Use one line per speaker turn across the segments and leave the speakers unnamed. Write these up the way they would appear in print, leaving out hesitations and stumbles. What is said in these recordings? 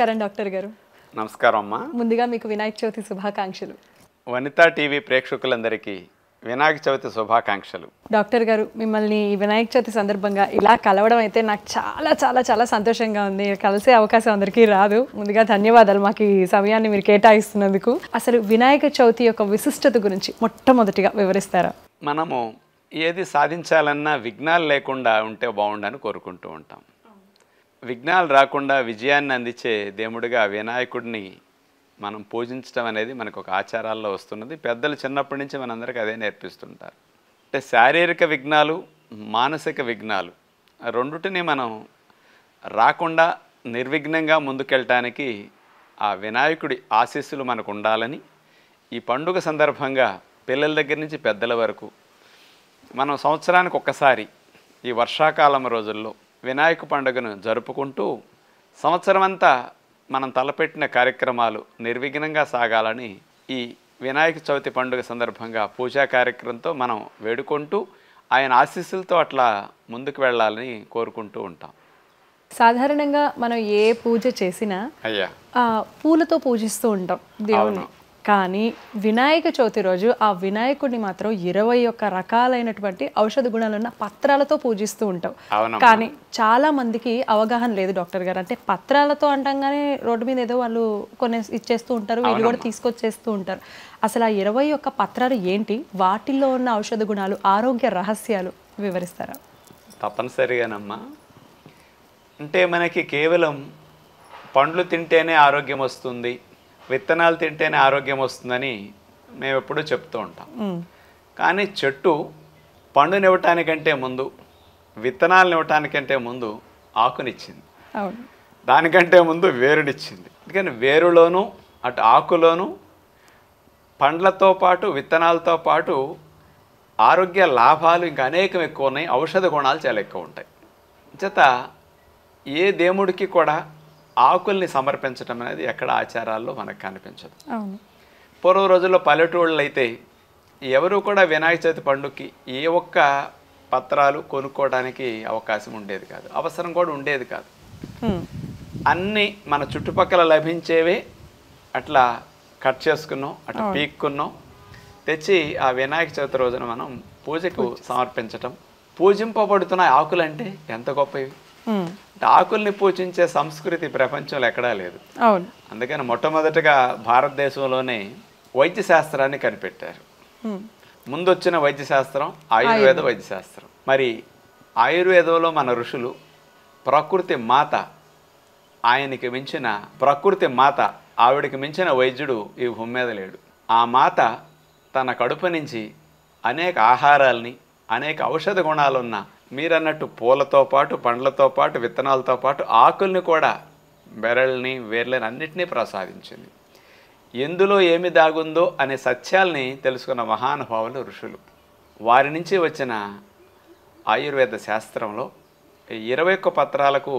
నమస్కారం డాక్టర్ గారు.
నమస్కారం అమ్మా.
ముందుగా మీకు వినాయక చవితి శుభాకాంక్షలు.
వనితా టీవీ ప్రేక్షకులందరికీ వినాయక చవితి శుభాకాంక్షలు.
డాక్టర్ గారు, మిమ్మల్ని ఈ వినాయక చవితి సందర్భంగా ఇలా కలవడం అయితే నాకు చాలా చాలా చాలా సంతోషంగా ఉంది. కలిసే అవకాశం అందరికీ రాదు. ముందుగా ధన్యవాదాలు మాకు ఈ సమయాన్ని మీరు కేటాయిస్తున్నందుకు. అసలు వినాయక చవితి యొక్క విశిష్టత గురించి మొట్టమొదటిగా వివరిస్తారా?
మనము ఏది సాధించాలన్నా విఘ్నాలు లేకుండా ఉంటే బాగుండని కోరుకుంటూ ఉంటాం. విఘ్నాలు రాకుండా విజయాన్ని అందించే దేవుడిగా వినాయకుడిని మనం పూజించడం అనేది మనకు ఒక ఆచారాల్లో వస్తున్నది. పెద్దలు చిన్నప్పటి నుంచి మనందరికీ అదే నేర్పిస్తుంటారు. అంటే శారీరక విఘ్నాలు, మానసిక విఘ్నాలు రెండుటిని మనం రాకుండా నిర్విఘ్నంగా ముందుకెళ్ళటానికి ఆ వినాయకుడి ఆశీస్సులు మనకు ఉండాలని ఈ పండుగ సందర్భంగా పిల్లల దగ్గర నుంచి పెద్దల వరకు మనం సంవత్సరానికి ఒక్కసారి ఈ వర్షాకాలం రోజుల్లో వినాయక పండుగను జరుపుకుంటూ సంవత్సరం అంతా మనం తలపెట్టిన కార్యక్రమాలు నిర్విఘ్నంగా సాగాలని ఈ వినాయక చవితి పండుగ సందర్భంగా పూజా కార్యక్రమంతో మనం వేడుకుంటూ ఆయన ఆశీస్సులతో అట్లా ముందుకు వెళ్ళాలని కోరుకుంటూ ఉంటాం.
సాధారణంగా మనం ఏ పూజ చేసినా పూలతో పూజిస్తూ ఉంటాం దేవుణ్ణి. కానీ వినాయక చవితి రోజు ఆ వినాయకుడిని మాత్రం 21 రకాలైనటువంటి ఔషధ గుణాలున్న పత్రాలతో పూజిస్తూ ఉంటాం. కానీ చాలా మందికి అవగాహన లేదు డాక్టర్ గారు. అంటే పత్రాలతో అంటాగానే రోడ్డు మీద ఏదో వాళ్ళు కొన్ని ఇచ్చేస్తూ ఉంటారు, వీళ్ళు కూడా తీసుకొచ్చేస్తూ ఉంటారు. అసలు ఆ 21 పత్రాలు ఏంటి, వాటిల్లో ఉన్న ఔషధ గుణాలు, ఆరోగ్య రహస్యాలు వివరిస్తారా?
తప్పనిసరిగానమ్మా. అంటే మనకి కేవలం పండ్లు తింటేనే ఆరోగ్యం వస్తుంది, విత్తనాలు తింటేనే ఆరోగ్యం వస్తుందని మేము ఎప్పుడూ చెప్తూ ఉంటాం. కానీ చెట్టు పండునివ్వటానికంటే ముందు, విత్తనాలను ఇవ్వటానికంటే ముందు ఆకునిచ్చింది, దానికంటే ముందు వేరునిచ్చింది. అందుకని వేరులోనూ అటు ఆకులోనూ పండ్లతో పాటు విత్తనాలతో పాటు ఆరోగ్య లాభాలు ఇంకా అనేకం ఎక్కువ ఉన్నాయి. ఔషధ గుణాలు చాలా ఎక్కువ ఉంటాయి. చేత ఏ దేవుడికి కూడా ఆకుల్ని సమర్పించడం అనేది ఎక్కడ ఆచారాల్లో మనకు కనిపించదు. పూర్వ రోజుల్లో పల్లెటూళ్ళు అయితే ఎవరు కూడా వినాయక చవితి పండుగకి ఏ ఒక్క పత్రాలు కొనుక్కోవడానికి అవకాశం ఉండేది కాదు, అవసరం కూడా ఉండేది కాదు. అన్నీ మన చుట్టుపక్కల లభించేవే అట్లా కట్ చేసుకున్నాం, అట్లా పీక్కున్నాం, తెచ్చి ఆ వినాయక చవితి రోజున మనం పూజకు సమర్పించటం. పూజింపబడుతున్న ఆకులంటే ఎంత గొప్పవి. ఆకుల్ని పూజించే సంస్కృతి ప్రపంచంలో ఎక్కడా లేదు. అందుకని మొట్టమొదటిగా భారతదేశంలోనే వైద్య శాస్త్రాన్ని కనిపెట్టారు. ముందొచ్చిన వైద్య శాస్త్రం ఆయుర్వేద వైద్య శాస్త్రం. మరి ఆయుర్వేదంలో మన ఋషులు ప్రకృతి మాత, ఆయనకి మించిన ప్రకృతి మాత, ఆవిడకి మించిన వైద్యుడు ఈ భూమి మీద లేడు. ఆ మాత తన కడుపు నుంచి అనేక ఆహారాల్ని, అనేక ఔషధ గుణాలున్న మీరన్నట్టు పూలతో పాటు, పండ్లతో పాటు, విత్తనాలతో పాటు ఆకుల్ని కూడా, బెరల్ని, వేర్లని అన్నిటినీ ప్రసాదించింది. ఎందులో ఏమి దాగుందో అనే సత్యాల్ని తెలుసుకున్న మహానుభావులు ఋషులు. వారి నుంచి వచ్చిన ఆయుర్వేద శాస్త్రంలో 21 పత్రాలకు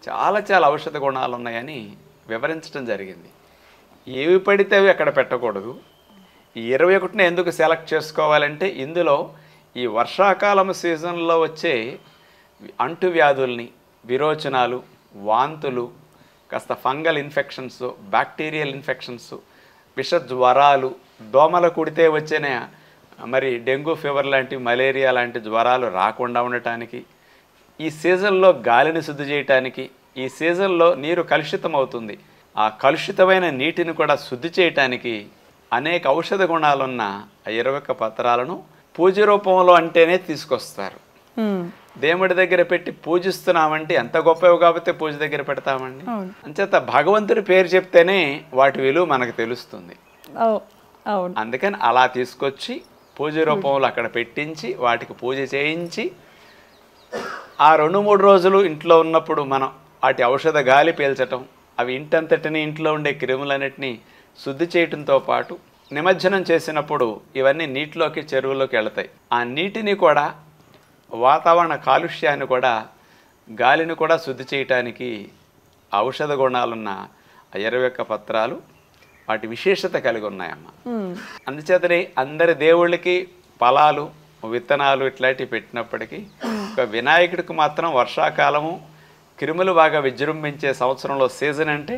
చాలా చాలా ఔషధ గుణాలు ఉన్నాయని వివరించడం జరిగింది. ఏవి పడితే అవి అక్కడ పెట్టకూడదు. ఈ 21ని ఎందుకు సెలెక్ట్ చేసుకోవాలంటే ఇందులో ఈ వర్షాకాలం సీజన్లో వచ్చే అంటువ్యాధుల్ని, విరోచనాలు, వాంతులు, కాస్త ఫంగల్ ఇన్ఫెక్షన్స్, బ్యాక్టీరియల్ ఇన్ఫెక్షన్స్, విష జ్వరాలు, దోమల కుడితే వచ్చిన మరి డెంగ్యూ ఫీవర్ లాంటి, మలేరియా లాంటి జ్వరాలు రాకుండా ఉండటానికి, ఈ సీజన్లో గాలిని శుద్ధి చేయటానికి, ఈ సీజన్లో నీరు కలుషితం అవుతుంది, ఆ కలుషితమైన నీటిని కూడా శుద్ధి చేయటానికి అనేక ఔషధ గుణాలున్న 21 పత్రాలను పూజ రూపంలో అంటేనే తీసుకొస్తారు. దేవుడి దగ్గర పెట్టి పూజిస్తున్నామంటే ఎంత గొప్పవి కాబట్టి పూజ దగ్గర పెడతామండి. అంచేత భగవంతుడి పేరు చెప్తేనే వాటి విలువ మనకు తెలుస్తుంది. అందుకని అలా తీసుకొచ్చి పూజ రూపంలో అక్కడ పెట్టించి వాటికి పూజ చేయించి ఆ 2-3 రోజులు ఇంట్లో ఉన్నప్పుడు మనం వాటి ఔషధ గాలి పీల్చటం, అవి ఇంటంతటిని, ఇంట్లో ఉండే క్రిములన్నిటినీ శుద్ధి చేయటంతో పాటు నిమజ్జనం చేసినప్పుడు ఇవన్నీ నీటిలోకి, చెరువులోకి వెళతాయి. ఆ నీటిని కూడా, వాతావరణ కాలుష్యాన్ని కూడా, గాలిని కూడా శుద్ధి చేయటానికి ఔషధ గుణాలున్న 21 పత్రాలు వాటి విశేషత కలిగి ఉన్నాయమ్మ. అందుచేతనే అందరి దేవుళ్ళకి ఫలాలు, విత్తనాలు ఇట్లాంటివి పెట్టినప్పటికీ ఒక వినాయకుడికి మాత్రం వర్షాకాలము క్రిములు బాగా విజృంభించే సంవత్సరంలో సీజన్ అంటే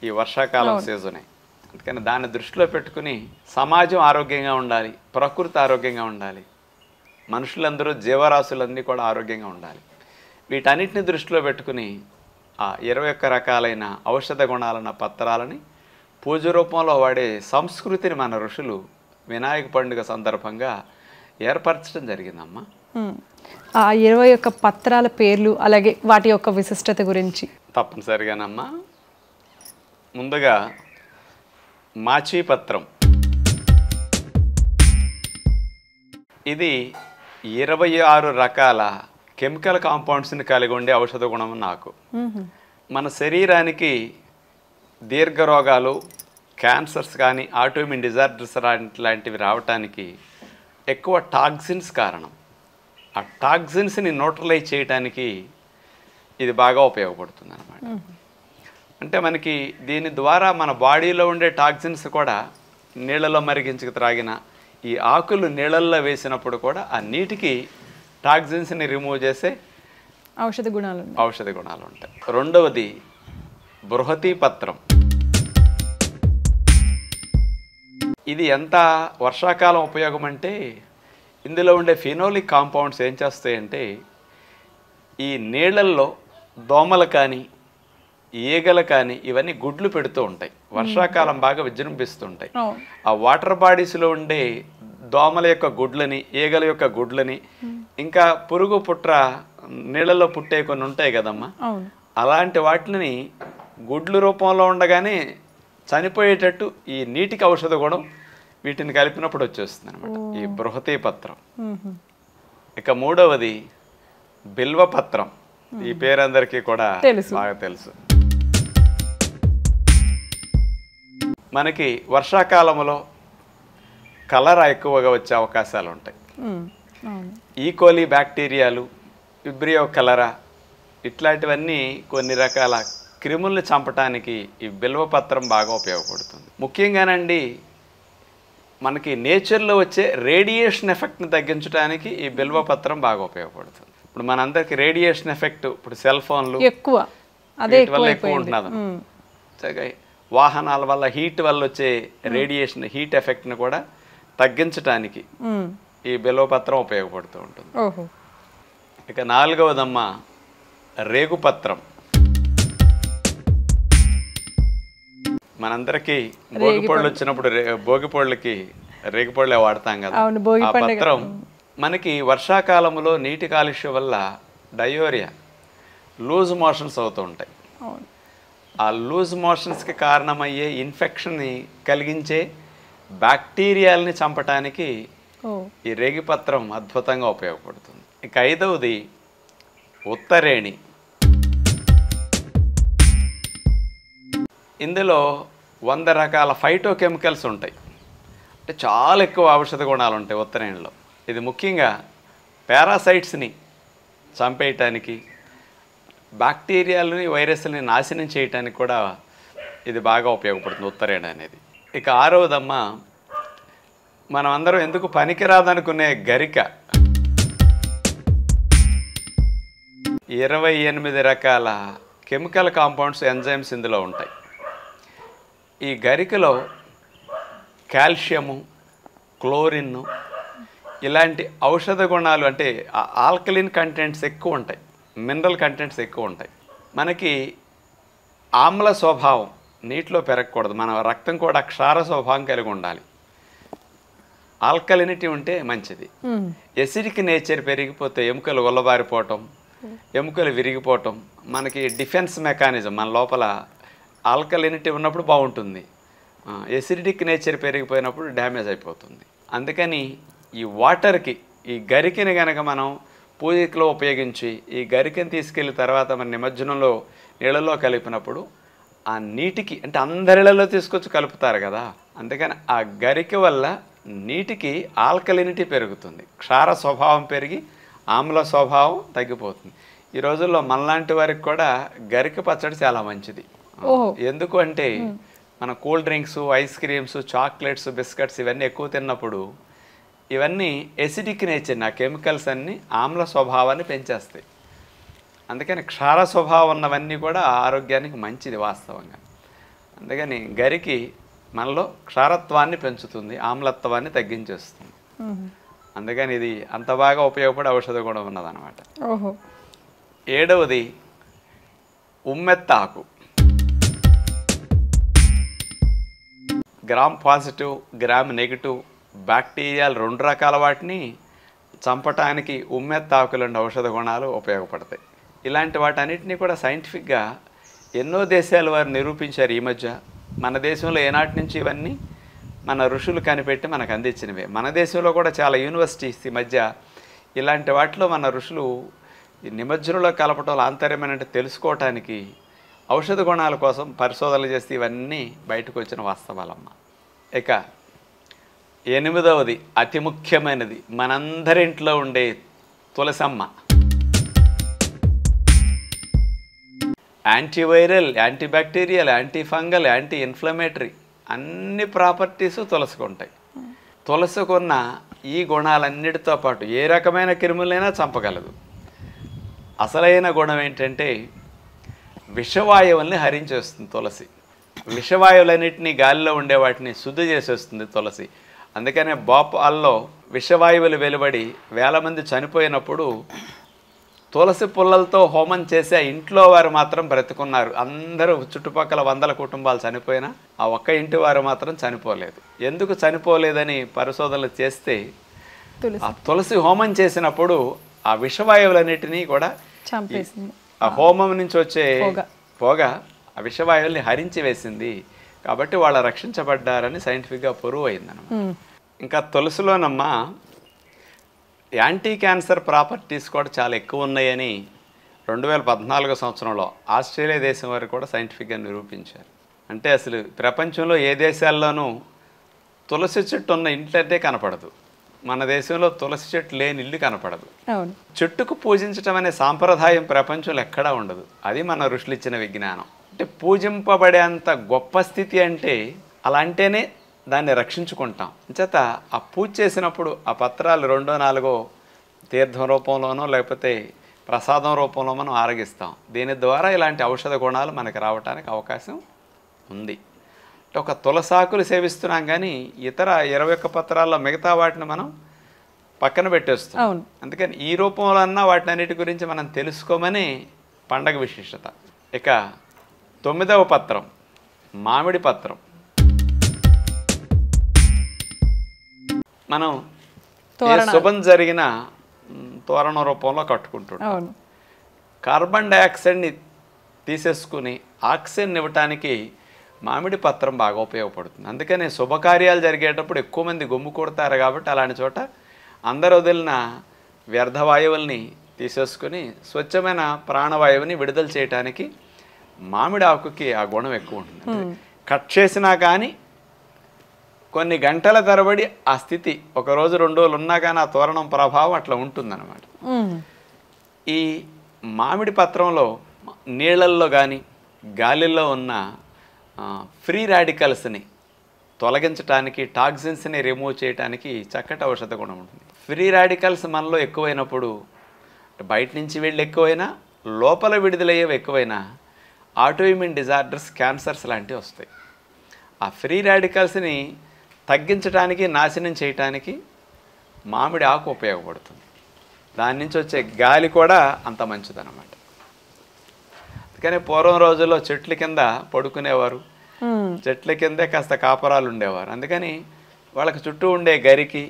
ఈ వర్షాకాలం సీజనే. అందుకని దాన్ని దృష్టిలో పెట్టుకుని సమాజం ఆరోగ్యంగా ఉండాలి, ప్రకృతి ఆరోగ్యంగా ఉండాలి, మనుషులందరూ జీవరాశులన్నీ కూడా ఆరోగ్యంగా ఉండాలి. వీటన్నిటిని దృష్టిలో పెట్టుకుని ఆ 21 రకాలైన ఔషధ గుణాలన్న పత్రాలని పూజ రూపంలో వాడే సంస్కృతిని మన ఋషులు వినాయక పండుగ సందర్భంగా ఏర్పరచడం జరిగిందమ్మా.
ఆ 21 పత్రాల పేర్లు అలాగే వాటి యొక్క విశిష్టత గురించి
తప్పనిసరిగానమ్మా. ముందుగా మాచీపత్రం, ఇది 26 రకాల కెమికల్ కాంపౌండ్స్ని కలిగి ఉండే ఔషధ గుణం నాకు. మన శరీరానికి దీర్ఘరోగాలు, క్యాన్సర్స్ కానీ ఆటోఇమ్యూన్ డిజార్డర్స్ లాంటివి రావటానికి ఎక్కువ టాక్సిన్స్ కారణం. ఆ టాక్సిన్స్ని న్యూట్రలైజ్ చేయడానికి ఇది బాగా ఉపయోగపడుతుంది అన్నమాట. అంటే మనకి దీని ద్వారా మన బాడీలో ఉండే టాక్సిన్స్ కూడా నీళ్ళలో మరిగించుకు త్రాగిన ఈ ఆకులు నీళ్ళల్లో వేసినప్పుడు కూడా ఆ నీటికి టాక్సిన్స్ని రిమూవ్ చేసే
ఔషధ గుణాలు ఉంటాయి. రెండవది బృహతి పత్రం. ఇది ఎంత వర్షాకాలం ఉపయోగం అంటే ఇందులో ఉండే ఫినోలిక్ కాంపౌండ్స్ ఏం చేస్తాయంటే ఈ నీళ్ళల్లో దోమలు కానీ ఈగలు కానీ ఇవన్నీ గుడ్లు పెడుతూ ఉంటాయి. వర్షాకాలం బాగా విజృంభిస్తుంటాయి. ఆ వాటర్ బాడీస్లో ఉండే దోమల యొక్క గుడ్లని, ఈగల యొక్క గుడ్లని, ఇంకా పురుగు పుట్ర నీళ్ళలో పుట్టే కొన్ని ఉంటాయి కదమ్మా, అలాంటి వాటిని గుడ్లు రూపంలో ఉండగానే చనిపోయేటట్టు ఈ నీటికి ఔషధ గుణం వీటిని కలిపినప్పుడు వచ్చేస్తుంది అనమాట ఈ బృహతి పత్రం. ఇక మూడవది బిల్వపత్రం. ఈ పేరందరికీ కూడా బాగా తెలుసు. మనకి వర్షాకాలంలో కలరా ఎక్కువగా వచ్చే అవకాశాలు ఉంటాయి. ఈకోలీ బ్యాక్టీరియాలు, విబ్రియో కలరా ఇట్లాంటివన్నీ కొన్ని రకాల క్రిములను చంపటానికి ఈ బిల్వపత్రం బాగా ఉపయోగపడుతుంది. ముఖ్యంగానండి మనకి నేచర్లో వచ్చే రేడియేషన్ ఎఫెక్ట్ని తగ్గించడానికి ఈ బిల్వపత్రం బాగా ఉపయోగపడుతుంది. ఇప్పుడు మనందరికి రేడియేషన్ ఎఫెక్ట్ ఇప్పుడు సెల్ ఫోన్లు వల్ల ఎక్కువ ఉంటున్నది. వాహనాల వల్ల హీట్ వల్ల వచ్చే రేడియేషన్ హీట్ ఎఫెక్ట్ని కూడా తగ్గించడానికి ఈ బిల్వపత్రం ఉపయోగపడుతూ ఉంటుంది. ఇక నాలుగవదమ్మా రేగుపత్రం. మనందరికీ భోగిపళ్ళు వచ్చినప్పుడు భోగిపళ్ళకి రేగుపళ్ళే వాడతాం కదా. ఆ పత్రం మనకి వర్షాకాలంలో నీటి కాలుష్యం వల్ల డయోరియా, లూజ్ మోషన్స్ అవుతూ ఉంటాయి. ఆ లూజ్ మోషన్స్కి కారణమయ్యే ఇన్ఫెక్షన్ని కలిగించే బ్యాక్టీరియాలని చంపటానికి ఈ రేగిపత్రం అద్భుతంగా ఉపయోగపడుతుంది. ఇక ఐదవది ఉత్తరేణి. ఇందులో 100 రకాల ఫైటోకెమికల్స్ ఉంటాయి. అంటే చాలా ఎక్కువ ఔషధ గుణాలు ఉంటాయి ఉత్తరేణిలో. ఇది ముఖ్యంగా పారాసైట్స్ని చంపేయటానికి, బ్యాక్టీరియాలని, వైరస్లని నాశనం చేయటానికి కూడా ఇది బాగా ఉపయోగపడుతుంది ఉత్తరేణి అనేది. ఇక ఆరవదమ్మ మనం అందరం ఎందుకు పనికిరాదనుకునే గరిక. 28 రకాల కెమికల్ కాంపౌండ్స్, ఎంజైమ్స్ ఇందులో ఉంటాయి. ఈ గరికలో కాల్షియము, క్లోరిన్ ఇలాంటి ఔషధ గుణాలు అంటే ఆల్కలిన్ కంటెంట్స్ ఎక్కువ ఉంటాయి, మినరల్ కంటెంట్స్ ఎక్కువ ఉంటాయి. మనకి ఆమ్ల స్వభావం నీటిలో పెరగకూడదు. మన రక్తం కూడా క్షార స్వభావం కలిగి ఉండాలి. ఆల్కలినిటీ ఉంటే మంచిది. ఎసిడిక్ నేచర్ పెరిగిపోతే ఎముకలు ఉల్లబారిపోవటం, ఎముకలు విరిగిపోవటం, మనకి డిఫెన్స్ మెకానిజం మన లోపల ఆల్కలినిటీ ఉన్నప్పుడు బాగుంటుంది. ఎసిడిక్ నేచర్ పెరిగిపోయినప్పుడు డ్యామేజ్ అయిపోతుంది. అందుకని ఈ వాటర్కి ఈ గరికని కనుక మనం పూజలో ఉపయోగించి ఈ గరికని తీసుకెళ్ళిన తర్వాత మన నిమజ్జనంలో నీళ్ళలో కలిపినప్పుడు ఆ నీటికి, అంటే అందరిళ్ళలో తీసుకొచ్చి కలుపుతారు కదా, అందుకని ఆ గరిక వల్ల నీటికి ఆల్కలినిటీ పెరుగుతుంది, క్షార స్వభావం పెరిగి ఆమ్ల స్వభావం తగ్గిపోతుంది. ఈ రోజుల్లో మనలాంటి వారికి కూడా గరిక పచ్చడి చాలా మంచిది. ఎందుకు అంటే మన cool drinks, ice creams, chocolates, biscuits ఇవన్నీ ఎక్కువ తిన్నప్పుడు ఇవన్నీ ఎసిడిక్ నేచర్, ఆ కెమికల్స్ అన్నీ ఆమ్ల స్వభావాన్ని పెంచేస్తాయి.
అందుకని క్షార స్వభావం ఉన్నవన్నీ కూడా ఆరోగ్యానికి మంచిది వాస్తవంగా. అందుకని గరికి మనలో క్షారత్వాన్ని పెంచుతుంది, ఆమ్లత్వాన్ని తగ్గించేస్తుంది. అందుకని ఇది అంత బాగా ఉపయోగపడే ఔషధ గుణం ఉన్నదన్నమాట. 7వది ఉమ్మెత్తాకు. గ్రామ్ పాజిటివ్, గ్రామ్ నెగిటివ్ బ్యాక్టీరియాలు 2 రకాల వాటిని చంపటానికి ఉమ్మెత్తాకులండి ఔషధ గుణాలు ఉపయోగపడతాయి. ఇలాంటి వాటన్నిటినీ కూడా సైంటిఫిక్గా ఎన్నో దేశాల వారు నిరూపించారు ఈ మధ్య. మన దేశంలో ఏనాటి నుంచి ఇవన్నీ మన ఋషులు కనిపెట్టి మనకు అందించినవే. మన దేశంలో కూడా చాలా యూనివర్సిటీస్ ఈ మధ్య ఇలాంటి వాటిలో మన ఋషులు నిమజ్జనంలో కలపటం ఆంతర్యమైనట్టు తెలుసుకోవటానికి ఔషధ గుణాల కోసం పరిశోధనలు చేస్తే ఇవన్నీ బయటకు వచ్చిన వాస్తవాలమ్మ. ఇక 8వది అతి ముఖ్యమైనది మనందరింట్లో ఉండే Tulasamma. Antiviral, antibacterial, anti fungal, anti inflammatory అన్ని ప్రాపర్టీస్ తులసికి ఉంటాయి. తులసికున్న ఈ గుణాలన్నిటితో పాటు ఏ రకమైన క్రిములైనా చంపగలదు. అసలైన గుణం ఏంటంటే విషవాయువుల్ని హరించేస్తుంది తులసి. విషవాయువులన్నింటినీ గాలిలో ఉండే వాటిని శుద్ధి చేసేస్తుంది తులసి. అందుకనే భోపాల్లో విషవాయువులు వెలువడి 1000 మంది చనిపోయినప్పుడు తులసి పుల్లలతో హోమం చేసి ఆ ఇంట్లో వారు మాత్రం బ్రతుకున్నారు. అందరూ చుట్టుపక్కల 100 కుటుంబాలు చనిపోయినా ఆ ఒక్క ఇంటి వారు మాత్రం చనిపోలేదు. ఎందుకు చనిపోలేదని పరిశోధనలు చేస్తే ఆ తులసి హోమం చేసినప్పుడు ఆ విషవాయువులన్నిటినీ కూడా
చంపేసింది.
ఆ హోమం నుంచి వచ్చే పొగ ఆ విషవాయువుల్ని హరించి వేసింది. కాబట్టి వాళ్ళు రక్షించబడ్డారని సైంటిఫిక్గా ప్రూవ్ అయిందన్నమాట. ఇంకా తులసిలోనమ్మా యాంటీ క్యాన్సర్ ప్రాపర్టీస్ కూడా చాలా ఎక్కువ ఉన్నాయని 2014 సంవత్సరంలో ఆస్ట్రేలియా దేశం వారు కూడా సైంటిఫిక్గా నిరూపించారు. అంటే అసలు ప్రపంచంలో ఏ దేశాల్లోనూ తులసి చెట్టు ఉన్న ఇంట్లయితే కనపడదు. మన దేశంలో తులసి చెట్టు లేని ఇల్లు కనపడదు. చెట్టుకు పూజించటం అనే సాంప్రదాయం ప్రపంచంలో ఎక్కడా ఉండదు. అది మన ఋషులు ఇచ్చిన విజ్ఞానం. అంటే పూజింపబడేంత గొప్ప స్థితి అంటే అలా అంటేనే దాన్ని రక్షించుకుంటాం. చేత ఆ పూజ చేసినప్పుడు ఆ పత్రాలు 2, 4 తీర్థం రూపంలోనో లేకపోతే ప్రసాదం రూపంలో మనం ఆరగిస్తాం. దీని ద్వారా ఇలాంటి ఔషధ గుణాలు మనకు రావడానికి అవకాశం ఉంది. అంటే ఒక తులసాకులు సేవిస్తున్నాం కానీ ఇతర 21 పత్రాల్లో మిగతా వాటిని మనం పక్కన పెట్టేస్తాం. అందుకని ఈ రూపంలో అన్నా వాటిని అన్నిటి గురించి మనం తెలుసుకోమని పండగ విశిష్టత. ఇక 9వ పత్రం మామిడి పత్రం. మనం శుభం జరిగిన తోరణం రూపంలో కట్టుకుంటుంటాం. కార్బన్ డైఆక్సైడ్ని తీసేసుకుని ఆక్సిజన్ ఇవ్వటానికి మామిడి పత్రం బాగా ఉపయోగపడుతుంది. అందుకని శుభకార్యాలు జరిగేటప్పుడు ఎక్కువ మంది గుమ్ము కొడతారు. కాబట్టి అలాంటి చోట అందరు వదిలిన వ్యర్థవాయువుల్ని తీసేసుకుని స్వచ్ఛమైన ప్రాణవాయువుని విడుదల చేయడానికి మామిడి ఆకుకి ఆ గుణం ఎక్కువ ఉంటుంది. కట్ చేసినా కానీ కొన్ని గంటల తరబడి ఆ స్థితి 1 రోజు 2 రోజులు ఉన్నా కానీ ఆ తోరణం ప్రభావం అట్లా ఉంటుందన్నమాట. ఈ మామిడి పత్రంలో నీళ్ళల్లో కానీ గాలిలో ఉన్న ఫ్రీ రాడికల్స్ని తొలగించడానికి, టాక్సిన్స్ని రిమూవ్ చేయడానికి చక్కటి ఔషధ గుణం ఉంటుంది. ఫ్రీ రాడికల్స్ మనలో ఎక్కువైనప్పుడు బయట నుంచి వెళ్ళి ఎక్కువైనా లోపల విడుదలయ్యేవి ఎక్కువైనా ఆటోఇమ్యూన్ డిజార్డర్స్, క్యాన్సర్స్ లాంటివి వస్తాయి. ఆ ఫ్రీ రాడికల్స్ని తగ్గించడానికి, నాశనం చేయటానికి మామిడి ఆకు ఉపయోగపడుతుంది. దాని నుంచి వచ్చే గాలి కూడా అంత మంచిదన్నమాట. అందుకని పూర్వం రోజుల్లో చెట్ల కింద పడుకునేవారు, చెట్ల కిందే కాస్త కాపరాలు ఉండేవారు. అందుకని వాళ్ళకి చుట్టూ ఉండే గరికి,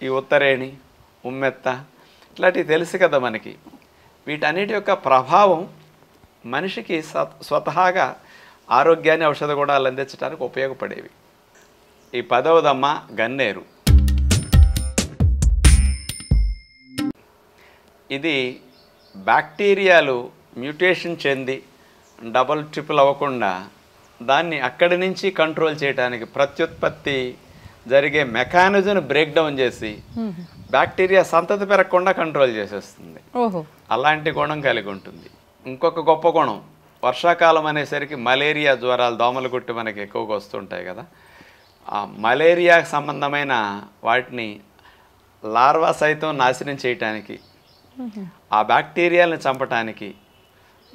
ఈ ఉత్తరేణి, ఉమ్మెత్త ఇట్లాంటివి తెలుసు కదా మనకి. వీటన్నిటి యొక్క ప్రభావం మనిషికి స్వతహాగా ఆరోగ్యాన్ని, ఔషధ గుణాలు అందించడానికి ఉపయోగపడేవి. ఈ 10వదమ్మ గన్నేరు. ఇది బ్యాక్టీరియాలు మ్యూటేషన్ చెంది డబల్ ట్రిపుల్ అవ్వకుండా దాన్ని అక్కడి నుంచి కంట్రోల్ చేయడానికి ప్రత్యుత్పత్తి జరిగే మెకానిజం బ్రేక్ డౌన్ చేసి బ్యాక్టీరియా సంతతి పెరగకుండా కంట్రోల్ చేసేస్తుంది. అలాంటి గుణం కలిగి ఉంటుంది. ఇంకొక గొప్ప గుణం, వర్షాకాలం అనేసరికి మలేరియా జ్వరాలు, దోమలు కుట్టి మనకి ఎక్కువగా వస్తుంటాయి కదా. ఆ మలేరియాకు సంబంధమైన వాటిని లార్వా సైతం నాశనం చేయటానికి, ఆ బ్యాక్టీరియాలను చంపటానికి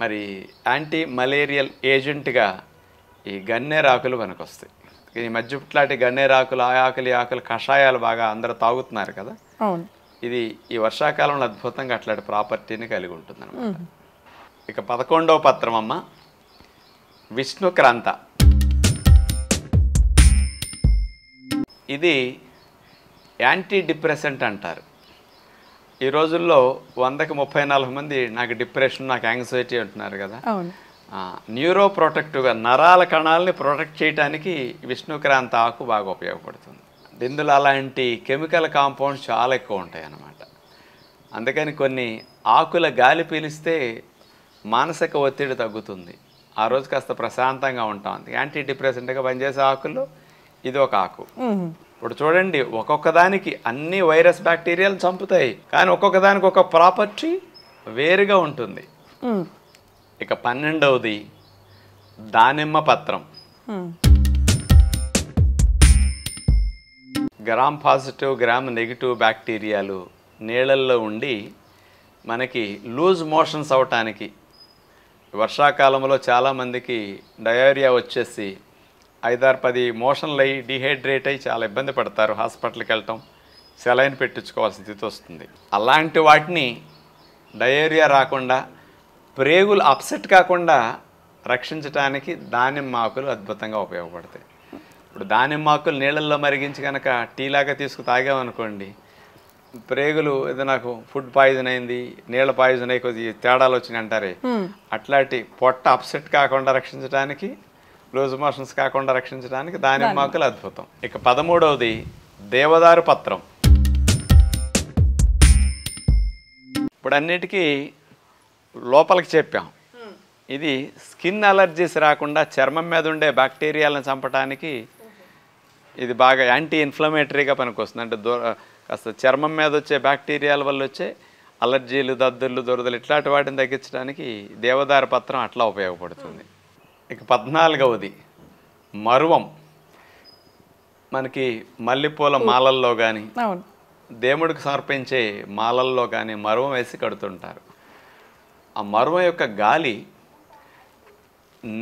మరి యాంటీ మలేరియల్ ఏజెంట్గా ఈ గన్నేరాకులు పనికొస్తాయి. ఈ మధ్య ఇట్లాంటి గన్నేరాకులు ఆ ఆకులు ఈ ఆకులు కషాయాలు బాగా అందరూ తాగుతున్నారు కదా.
అవును.
ఇది ఈ వర్షాకాలంలో అద్భుతంగా అట్లాంటి ప్రాపర్టీని కలిగి ఉంటుంది అనమాట. ఇక 11వ పత్రం అమ్మ విష్ణుక్రాంత. ఇది యాంటీ డిప్రెసెంట్ అంటారు. ఈ రోజుల్లో 100కి 34 మంది నాకు డిప్రెషన్, నాకు యాంగ్జైటీ అంటున్నారు కదా.
అవును.
న్యూరో ప్రొటెక్టివ్గా నరాల కణాలని ప్రొటెక్ట్ చేయడానికి విష్ణుక్రాంత ఆకు బాగా ఉపయోగపడుతుంది. ఇందులో అలాంటి కెమికల్ కాంపౌండ్స్ చాలా ఎక్కువ ఉంటాయి అన్నమాట. అందుకని కొన్ని ఆకుల గాలి పీలిస్తే మానసిక ఒత్తిడి తగ్గుతుంది, ఆ రోజు కాస్త ప్రశాంతంగా ఉంటాం. యాంటీ డిప్రెసెంట్గా పనిచేసే ఆకుల్లో ఇది ఒక ఆకు. ఇప్పుడు చూడండి, ఒక్కొక్క దానికి అన్ని వైరస్ బ్యాక్టీరియాలు చంపుతాయి, కానీ ఒక్కొక్క దానికి ఒక ప్రాపర్టీ వేరుగా ఉంటుంది. ఇక 12వది దానిమ్మ పత్రం. గ్రామ్ పాజిటివ్ గ్రామ్ నెగిటివ్ బ్యాక్టీరియాలు నీళ్ళల్లో ఉండి మనకి లూజ్ మోషన్స్ అవటానికి, వర్షాకాలంలో చాలామందికి డయేరియా వచ్చేసి 5-10 మోషన్లు అయ్యి డిహైడ్రేట్ అయ్యి చాలా ఇబ్బంది పడతారు, హాస్పిటల్కి వెళ్ళటం, సెలైన్ పెట్టించుకోవాల్సిన స్థితి వస్తుంది. అలాంటి వాటిని డయేరియా రాకుండా, ప్రేగులు అప్సెట్ కాకుండా రక్షించడానికి దానిమ్మ ఆకులు అద్భుతంగా ఉపయోగపడతాయి. ఇప్పుడు దానిమ్మ ఆకులు నీళ్ళల్లో మరిగించి కనుక టీలాగా తీసుకు తాగామనుకోండి, ప్రేగులు ఏదో నాకు ఫుడ్ పాయిజన్ అయింది, నీళ్ళ పాయిజన్ అయ్యి కొద్ది తేడాలు వచ్చినాయి అంటారే, అట్లాంటి పొట్ట అప్సెట్ కాకుండా రక్షించడానికి, లూజ్ మోషన్స్ కాకుండా రక్షించడానికి దానిమ్మ ఆకులు అద్భుతం. ఇక 13వది దేవదారు పత్రం. ఇప్పుడు అన్నిటికీ లోపలికి చెప్పాం. ఇది స్కిన్ అలర్జీస్ రాకుండా చర్మం మీద ఉండే బ్యాక్టీరియాలను చంపడానికి ఇది బాగా యాంటీ ఇన్ఫ్లమేటరీగా పనికొస్తుంది. అంటే కాస్త చర్మం మీద వచ్చే బ్యాక్టీరియాల వల్ల వచ్చే అలర్జీలు, దద్దుర్లు, దురదలు ఇట్లాంటి వాటిని తగ్గించడానికి దేవదారు పత్రం అట్లా ఉపయోగపడుతుంది. ఇక 14వది మరువం. మనకి మల్లెపూల మాలల్లో కానీ దేవుడికి సమర్పించే మాలల్లో కానీ మరువం వేసి కడుతుంటారు. ఆ మరువం యొక్క గాలి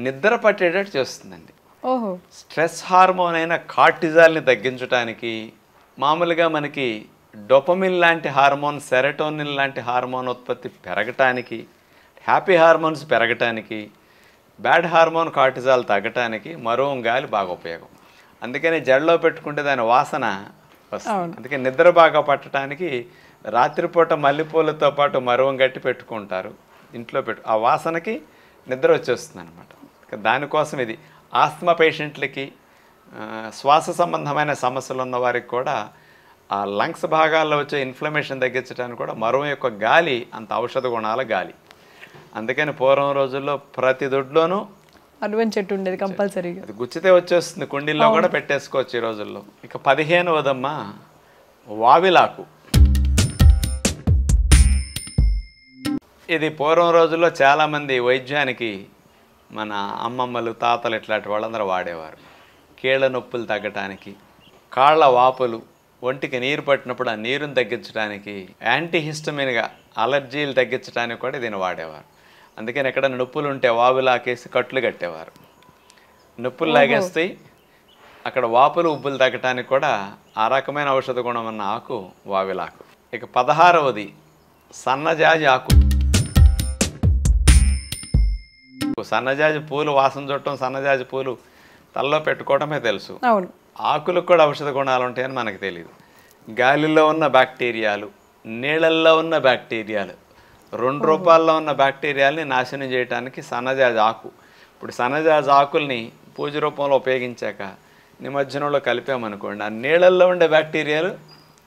నిద్ర పట్టేటట్టు చేస్తుందండి. స్ట్రెస్ హార్మోన్ అయిన కార్టిజాల్ని తగ్గించడానికి, మామూలుగా మనకి డోపమిన్ లాంటి హార్మోన్, సెరటోనిన్ లాంటి హార్మోన్ ఉత్పత్తి పెరగటానికి, హ్యాపీ హార్మోన్స్ పెరగటానికి, బ్యాడ్ హార్మోన్ కార్టిజాల్ తగ్గటానికి మరువం గాలి బాగా ఉపయోగం. అందుకని జడలో పెట్టుకుంటే దాని వాసన వస్తుంది. అందుకే నిద్ర బాగా పట్టడానికి రాత్రిపూట మల్లెపూలతో పాటు మరువం గట్టి పెట్టుకుంటారు ఇంట్లో. ఆ వాసనకి నిద్ర వచ్చేస్తుంది అనమాట. దానికోసం ఇది ఆస్తమా పేషెంట్లకి, శ్వాస సంబంధమైన సమస్యలు ఉన్న వారికి కూడా, ఆ లంగ్స్ భాగాల్లో వచ్చే ఇన్ఫ్లమేషన్ తగ్గించడానికి కూడా మరువం యొక్క గాలి అంత ఔషధ గుణాల గాలి. అందుకని పూర్వం రోజుల్లో ప్రతి దొడ్లోనూ
అడ్వెంచర్ చెట్టు ఉండేది కంపల్సరీగా.
అది గుచ్చితే వచ్చేస్తుంది, కుండీల్లో కూడా పెట్టేసుకోవచ్చు ఈ రోజుల్లో. ఇక 15వదమ్మా వావిలాకు. ఇది పూర్వం రోజుల్లో చాలామంది వైద్యానికి మన అమ్మమ్మలు, తాతలు ఇట్లాంటి వాళ్ళందరూ వాడేవారు. కీళ్ళ నొప్పులు తగ్గటానికి, కాళ్ళ వాపులు, ఒంటికి నీరు పట్టినప్పుడు ఆ నీరుని తగ్గించడానికి, యాంటీహిస్టమిన్గా అలర్జీలు తగ్గించడానికి కూడా దీన్ని వాడేవారు. అందుకని ఎక్కడైనా నొప్పులు ఉంటే వావిలాకేసి కట్లు కట్టేవారు. నొప్పులు లాగేస్తాయి, అక్కడ వాపులు ఉబ్బులు తగ్గటానికి కూడా ఆ రకమైన ఔషధ గుణం ఉన్న ఆకు వావిలాకు. ఇక 16వది సన్నజాజి ఆకు. సన్నజాజి పూలు వాసన చూడటం, సన్నజాజి పూలు తలలో పెట్టుకోవడమే తెలుసు. ఆకులకు కూడా ఔషధ గుణాలు ఉంటాయని మనకు తెలియదు. గాలిలో ఉన్న బ్యాక్టీరియాలు, నీళ్ళల్లో ఉన్న బ్యాక్టీరియాలు, 2 రూపాల్లో ఉన్న బ్యాక్టీరియాలని నాశనం చేయడానికి సన్నజాజి ఆకు. ఇప్పుడు సన్నజాజి ఆకుల్ని పూజ రూపంలో ఉపయోగించాక నిమజ్జనంలో కలిపామనుకోండి, ఆ నీళ్ళల్లో ఉండే బ్యాక్టీరియాలు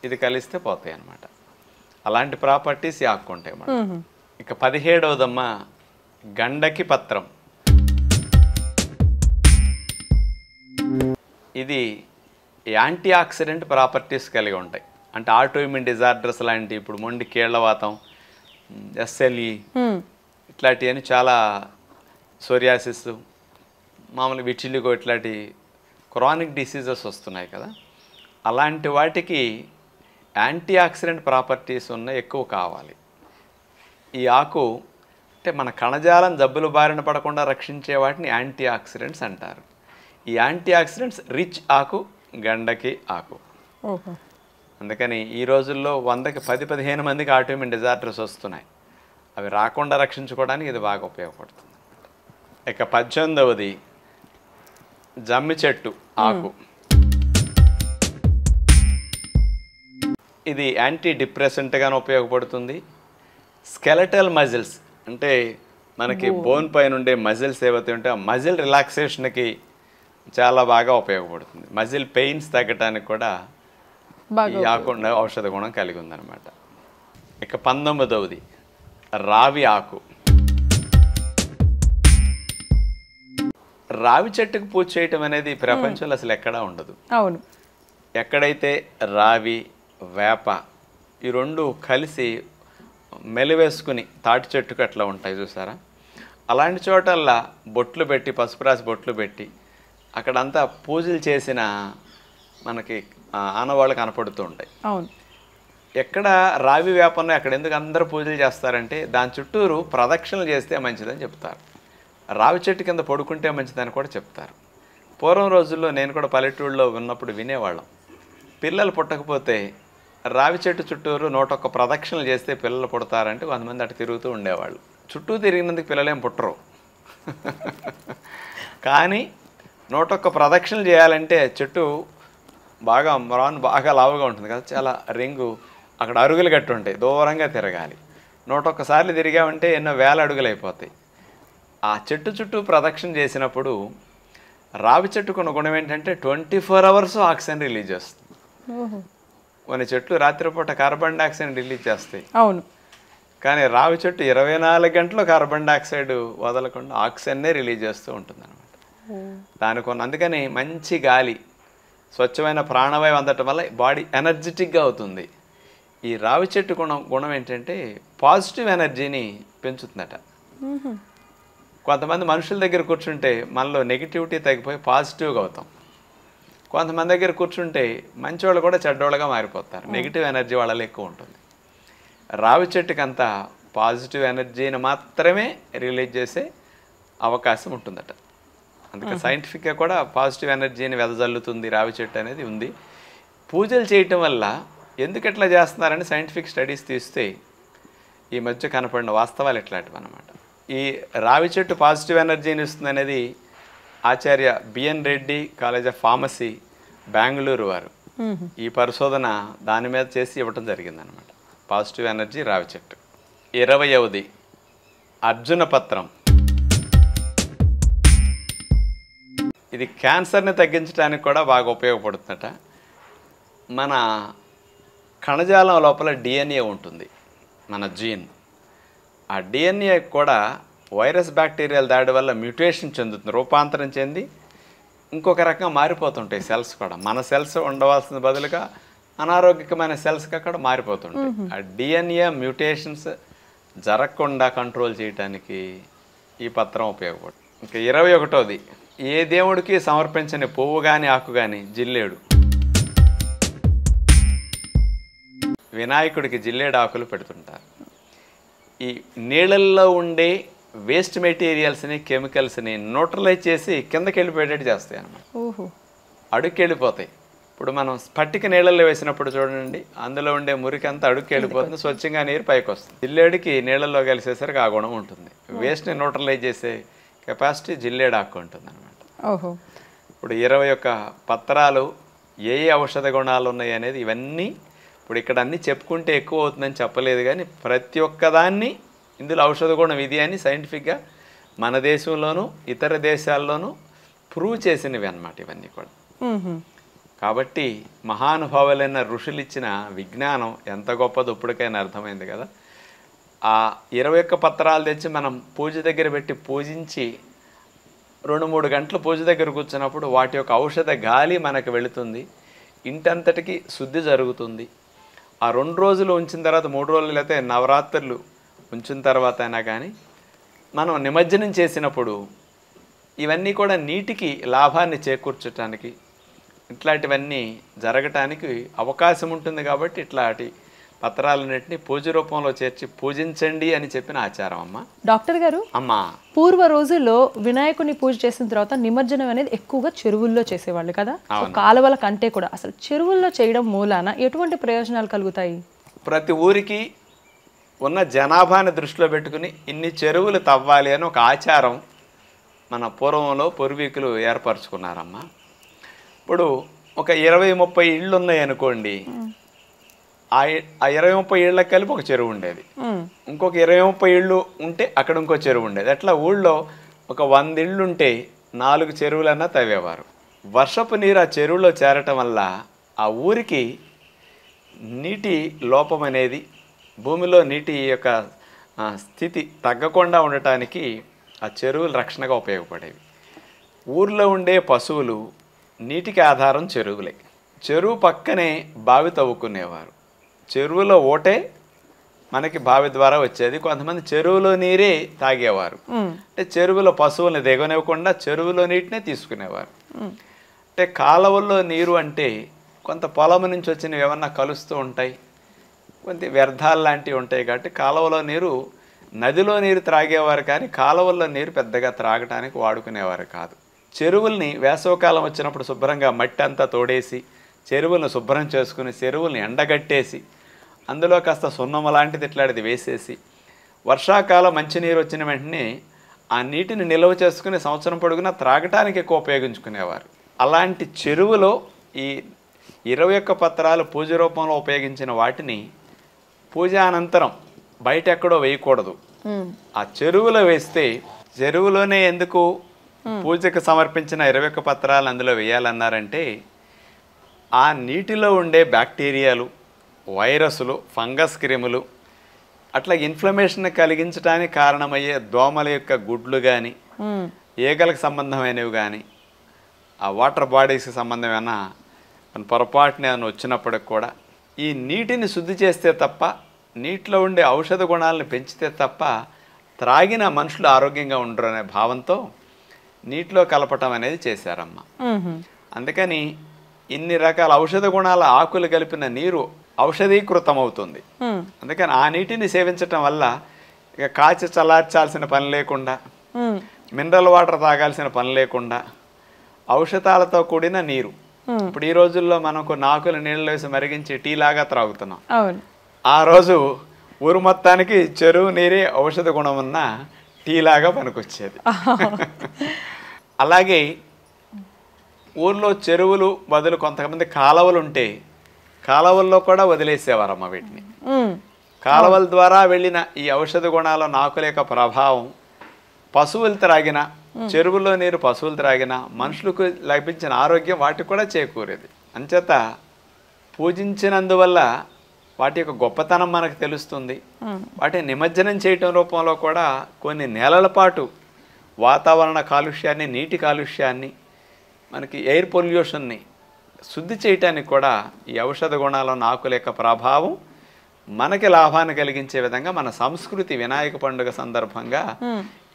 ఇది కలిస్తే పోతాయి అన్నమాట. అలాంటి ప్రాపర్టీస్ ఈ ఆకు ఉంటాయి అన్నమాట. ఇక 17వదమ్మా గండకి పత్రం. ఇది యాంటీ ఆక్సిడెంట్ ప్రాపర్టీస్ కలిగి ఉంటాయి. అంటే ఆటోఇమ్యూన్ డిజార్డర్స్ లాంటి, ఇప్పుడు మొండి కీళ్లవాతం, ఎస్ఎల్ఈ ఇట్లాంటివన్నీ చాలా, సోరియాసిస్, మామూలు విటిలిగో ఇట్లాంటి క్రానిక్ డిసీజెస్ వస్తున్నాయి కదా, అలాంటి వాటికి యాంటీ ఆక్సిడెంట్ ప్రాపర్టీస్ ఉన్న ఎక్కువ కావాలి. ఈ ఆకు అంటే మన కణజాలం జబ్బులు బారిన పడకుండా రక్షించే వాటిని యాంటీ ఆక్సిడెంట్స్ అంటారు. ఈ యాంటీ ఆక్సిడెంట్స్ రిచ్ ఆకు గండకి ఆకు. అందుకని ఈ రోజుల్లో 100కి 10-15 మందికి ఆటోఇమ్యూన్ డిజార్డర్స్ వస్తున్నాయి. అవి రాకుండా రక్షించుకోవడానికి ఇది బాగా ఉపయోగపడుతుంది. ఇక 18వది జమ్మి చెట్టు ఆకు. ఇది యాంటీ డిప్రెసెంట్గానే ఉపయోగపడుతుంది. స్కెలటల్ మజిల్స్ అంటే మనకి బోన్ పైన ఉండే మజిల్స్ ఏవైతే ఉంటే ఆ మజిల్ రిలాక్సేషన్కి చాలా బాగా ఉపయోగపడుతుంది. మజిల్ పెయిన్స్ తగ్గటానికి కూడా ఈ ఆకు ఔషధ గుణం కలిగి ఉందన్నమాట. ఇక 19వది రావి ఆకు. రావి చెట్టుకు పూజ చేయటం అనేది ప్రపంచంలో అసలు ఎక్కడా ఉండదు.
అవును.
ఎక్కడైతే రావి వేప ఈ రెండు కలిసి మెలివేసుకుని తాటి చెట్టుకు అట్లా ఉంటాయి చూసారా, అలాంటి చోటల్లా బొట్లు పెట్టి పసుపు రాసి బొట్లు పెట్టి అక్కడంతా పూజలు చేసిన మనకి ఆనవాళ్ళు కనపడుతూ ఉంటాయి.
అవును.
ఎక్కడ రావి వేపను అక్కడ ఎందుకు అందరూ పూజలు చేస్తారంటే దాని చుట్టూరు ప్రదక్షిణలు చేస్తే మంచిదని చెప్తారు. రావి చెట్టు కింద పడుకుంటే మంచిదని కూడా చెప్తారు. పూర్వం రోజుల్లో నేను కూడా పల్లెటూళ్ళలో ఉన్నప్పుడు వినేవాళ్ళం, పిల్లలు పుట్టకపోతే రావి చెట్టు చుట్టూరు 101 ప్రదక్షిణలు చేస్తే పిల్లలు పుడతారంటే కొంతమంది అటు తిరుగుతూ ఉండేవాళ్ళు. చుట్టూ తిరిగినందుకు పిల్లలేం పుట్టరు. కానీ 101 ప్రదక్షిణలు చేయాలంటే చెట్టు బాగా బాగా లావుగా ఉంటుంది కదా, చాలా రింగు అక్కడ అరుగులు గట్టి ఉంటాయి, దూరంగా తిరగాలి. 101 సార్లు తిరిగామంటే ఎన్నో వేల అడుగులు అయిపోతాయి. ఆ చెట్టు చుట్టూ ప్రదక్షిణ చేసినప్పుడు రావి చెట్టుకున్న గుణం ఏంటంటే 24 అవర్స్ ఆక్సిజన్ రిలీజ్ చేస్తుంది. కొన్ని చెట్లు రాత్రిపూట కార్బన్ డైఆక్సైడ్ రిలీజ్ చేస్తాయి.
అవును.
కానీ రావి చెట్టు 24 గంటలు కార్బన్ డైఆక్సైడ్ వదలకుండా ఆక్సిజన్నే రిలీజ్ చేస్తూ ఉంటుంది అనమాట. దానికొన్న అందుకని మంచి గాలి స్వచ్ఛమైన ప్రాణవాయువు అందటం వల్ల బాడీ ఎనర్జెటిక్గా అవుతుంది. ఈ రావి చెట్టు గుణం ఏంటంటే పాజిటివ్ ఎనర్జీని పెంచుతుందట. కొంతమంది మనుషుల దగ్గర కూర్చుంటే మనలో నెగిటివిటీ తగ్గిపోయి పాజిటివ్గా అవుతాం. కొంతమంది దగ్గర కూర్చుంటే మంచివాళ్ళు కూడా చెడ్డవాళ్ళుగా మారిపోతారు, నెగిటివ్ ఎనర్జీ వాళ్ళలో ఎక్కువ ఉంటుంది. రావి చెట్టుకి అంతా పాజిటివ్ ఎనర్జీని మాత్రమే రిలీజ్ చేసే అవకాశం ఉంటుందట. అందుకే సైంటిఫిక్గా కూడా పాజిటివ్ ఎనర్జీని వెదజల్లుతుంది రావి చెట్టు అనేది ఉంది. పూజలు చేయటం వల్ల ఎందుకు ఎట్లా చేస్తున్నారని సైంటిఫిక్ స్టడీస్ తీస్తే ఈ మధ్య కనపడిన వాస్తవాలు ఇట్లాంటివి అన్నమాట. ఈ రావి చెట్టు పాజిటివ్ ఎనర్జీని ఇస్తుంది అనేది Acharya BN Reddy college of pharmacy Bengaluru వారు ఈ పరిశోధన దాని మీద చేసి ఇవ్వటం జరిగిందనమాట. పాజిటివ్ ఎనర్జీ రావి చెట్టు. 20వది అర్జున పత్రం. ఇది క్యాన్సర్ని తగ్గించడానికి కూడా బాగా ఉపయోగపడుతుందట. మన కణజాలం లోపల డిఎన్ఏ ఉంటుంది, మన జీన్. ఆ డిఎన్ఏ కూడా వైరస్ బ్యాక్టీరియాల దాడి వల్ల మ్యూటేషన్ చెందుతుంది, రూపాంతరం చెంది ఇంకొక రకంగా మారిపోతుంటాయి సెల్స్ కూడా. మన సెల్స్ ఉండవలసిన బదులుగా అనారోగ్యకమైన సెల్స్కి అక్కడ మారిపోతుంటాయి. ఆ డిఎన్ఏ మ్యూటేషన్స్ జరగకుండా కంట్రోల్ చేయడానికి ఈ పత్రం ఉపయోగపడుతుంది. ఇంకా 21వది ఏ దేవుడికి సమర్పించని పువ్వు కానీ ఆకు కానీ జిల్లేడు. వినాయకుడికి జిల్లేడు ఆకులు పెడుతుంటారు. ఈ నీళ్ళల్లో ఉండే వేస్ట్ మెటీరియల్స్ని కెమికల్స్ని న్యూట్రలైజ్ చేసి కిందకి వెళ్ళిపోయేటట్టు చేస్తాయి అన్నమాట. అడుక్కి వెళ్ళిపోతాయి. ఇప్పుడు మనం స్ఫటిక నీళ్ళల్లో వేసినప్పుడు చూడండి, అందులో ఉండే మురికి అంతా అడుక్కి వెళ్ళిపోతుంది, స్వచ్ఛంగా నీరు పైకి వస్తుంది. జిల్లేడికి నీళ్ళల్లో కలిసేసరికి ఆ గుణం ఉంటుంది. వేస్ట్ని న్యూట్రలైజ్ చేసే కెపాసిటీ జిల్లేడు ఆకు ఉంటుంది అనమాట. ఇప్పుడు 21 పత్రాలు ఏ ఔషధ గుణాలు ఉన్నాయి అనేది ఇవన్నీ ఇప్పుడు ఇక్కడ అన్నీ చెప్పుకుంటే ఎక్కువ అవుతుందని చెప్పలేదు, కానీ ప్రతి ఒక్కదాన్ని ఇందులో ఔషధ గుణం ఇది అని సైంటిఫిక్గా మన దేశంలోనూ ఇతర దేశాల్లోనూ ప్రూవ్ చేసినవి అన్నమాట ఇవన్నీ కూడా. కాబట్టి మహానుభావులైన ఋషులు ఇచ్చిన విజ్ఞానం ఎంత గొప్పదో ఇప్పటికైనా అర్థమైంది కదా. ఆ 21 పత్రాలు తెచ్చి మనం పూజ దగ్గర పెట్టి పూజించి 2-3 గంటలు పూజ దగ్గర కూర్చున్నప్పుడు వాటి యొక్క ఔషధ గాలి మనకు వెళుతుంది, ఇంటంతటికి శుద్ధి జరుగుతుంది. ఆ 2 రోజులు ఉంచిన తర్వాత 3 రోజులు అయితే నవరాత్రులు ఉంచిన తర్వాత అయినా కానీ మనం నిమజ్జనం చేసినప్పుడు ఇవన్నీ కూడా నీటికి లాభాన్ని చేకూర్చడానికి ఇట్లాంటివన్నీ జరగటానికి అవకాశం ఉంటుంది. కాబట్టి ఇట్లాంటి పత్రాలన్నింటినీ పూజ రూపంలో చేర్చి పూజించండి అని చెప్పిన ఆచారం అమ్మ.
డాక్టర్ గారు,
అమ్మా,
పూర్వ రోజుల్లో వినాయకుడిని పూజ చేసిన తర్వాత నిమజ్జనం అనేది ఎక్కువగా చెరువుల్లో చేసేవాళ్ళు కదా, సో కాలువల కంటే కూడా అసలు చెరువుల్లో చేయడం మూలాన ఎటువంటి ప్రయోజనాలు కలుగుతాయి?
ప్రతి ఊరికి ఉన్న జనాభాని దృష్టిలో పెట్టుకుని ఇన్ని చెరువులు తవ్వాలి అని ఒక ఆచారం మన పూర్వంలో పూర్వీకులు ఏర్పరచుకున్నారమ్మా. ఇప్పుడు ఒక 20-30 ఇళ్ళు ఉన్నాయి అనుకోండి, ఆ 20-30 ఇళ్ళకి కలిపి ఒక చెరువు ఉండేది. ఇంకొక 20-30 ఇళ్ళు ఉంటే అక్కడ ఇంకో చెరువు ఉండేది. అట్లా ఊళ్ళో ఒక 100 ఇళ్ళు ఉంటే 4 చెరువులన్నా తవ్వేవారు. వర్షపు నీరు ఆ చెరువులో చేరటం వల్ల ఆ ఊరికి నీటి లోపం అనేది, భూమిలో నీటి యొక్క స్థితి తగ్గకుండా ఉండటానికి ఆ చెరువులు రక్షణగా ఉపయోగపడేవి. ఊర్లో ఉండే పశువులు నీటికి ఆధారం చెరువులే. చెరువు పక్కనే బావి తవ్వుకునేవారు. చెరువులో ఓటే మనకి బావి ద్వారా వచ్చేది. కొంతమంది చెరువులో నీరే తాగేవారు. అంటే చెరువులో పశువుల్ని దిగనివ్వకుండా చెరువులో నీటినే తీసుకునేవారు. అంటే కాలువల్లో నీరు అంటే కొంత పొలం నుంచి వచ్చినవి ఏమన్నా కలుస్తూ ఉంటాయి, కొంత వ్యర్థాలు లాంటివి ఉంటాయి. కాబట్టి కాలువలో నీరు, నదిలో నీరు త్రాగేవారు కానీ కాలువల్లో నీరు పెద్దగా త్రాగటానికి వాడుకునేవారు కాదు. చెరువుల్ని వేసవకాలం వచ్చినప్పుడు శుభ్రంగా మట్టి అంతా తోడేసి చెరువులను శుభ్రం చేసుకుని చెరువుల్ని ఎండగట్టేసి అందులో కాస్త సున్నం లాంటిది ఇట్లాంటిది వేసేసి వర్షాకాలం మంచినీరు వచ్చిన వెంటనే ఆ నీటిని నిల్వ చేసుకుని సంవత్సరం పొడుగునా త్రాగటానికి ఎక్కువ ఉపయోగించుకునేవారు. అలాంటి చెరువులో ఈ 21 పత్రాలు పూజ రూపంలో ఉపయోగించిన వాటిని పూజ అనంతరం బయట ఎక్కడో వేయకూడదు. ఆ చెరువులో వేస్తే, చెరువులోనే ఎందుకు పూజకు సమర్పించిన 21 పత్రాలు అందులో వేయాలన్నారంటే ఆ నీటిలో ఉండే బ్యాక్టీరియాలు, వైరస్లు, ఫంగస్ క్రిములు, అట్లా ఇన్ఫ్లమేషన్ కలిగించడానికి కారణమయ్యే దోమల యొక్క గుడ్లు కానీ, ఈగలకు సంబంధమైనవి కానీ, ఆ వాటర్ బాడీస్కి సంబంధమైన పొరపాటున ఏమైనా వచ్చినప్పటికి కూడా ఈ నీటిని శుద్ధి చేస్తే తప్ప, నీటిలో ఉండే ఔషధ గుణాలను పెంచితే తప్ప త్రాగిన మనుషులు ఆరోగ్యంగా ఉండరు అనే భావంతో నీటిలో కలపటం అనేది చేశారమ్మ. అందుకని ఇన్ని రకాల ఔషధ గుణాల ఆకులు కలిపిన నీరు ఔషధీకృతం అవుతుంది. అందుకని ఆ నీటిని సేవించటం వల్ల ఇక కాచి చల్లార్చాల్సిన పని లేకుండా, మినరల్ వాటర్ తాగాల్సిన పని లేకుండా ఔషధాలతో కూడిన నీరు. ఇప్పుడు ఈ రోజుల్లో మనం కొన్ని ఆకులు నీళ్ళలో వేసి మరిగించి టీ లాగా త్రాగుతున్నాం. ఆ రోజు ఊరు మొత్తానికి చెరువు నీరే ఔషధ గుణం ఉన్న టీ లాగా పనికొచ్చేది. అలాగే ఊర్లో చెరువులు బదులు కొంతమంది కాలువలు ఉంటే కాలువల్లో కూడా వదిలేసేవారమ్మ వీటిని. కాలువల ద్వారా వెళ్ళిన ఈ ఔషధ గుణాల ఆకుల యొక్క ప్రభావం పశువులు త్రాగిన, చెరువులో నీరు పశువులు త్రాగిన మనుషులకు లభించిన ఆరోగ్యం వాటికి కూడా చేకూరేది. అంచేత పూజించినందువల్ల వాటి యొక్క గొప్పతనం మనకు తెలుస్తుంది. వాటిని నిమజ్జనం చేయటం రూపంలో కూడా కొన్ని నెలల పాటు వాతావరణ కాలుష్యాన్ని, నీటి కాలుష్యాన్ని, మనకి ఎయిర్ పొల్యూషన్ని శుద్ధి చేయటానికి కూడా ఈ ఔషధ గుణాల ఆకుల యొక్క ప్రభావం మనకి లాభాన్ని కలిగించే విధంగా మన సంస్కృతి వినాయక పండుగ సందర్భంగా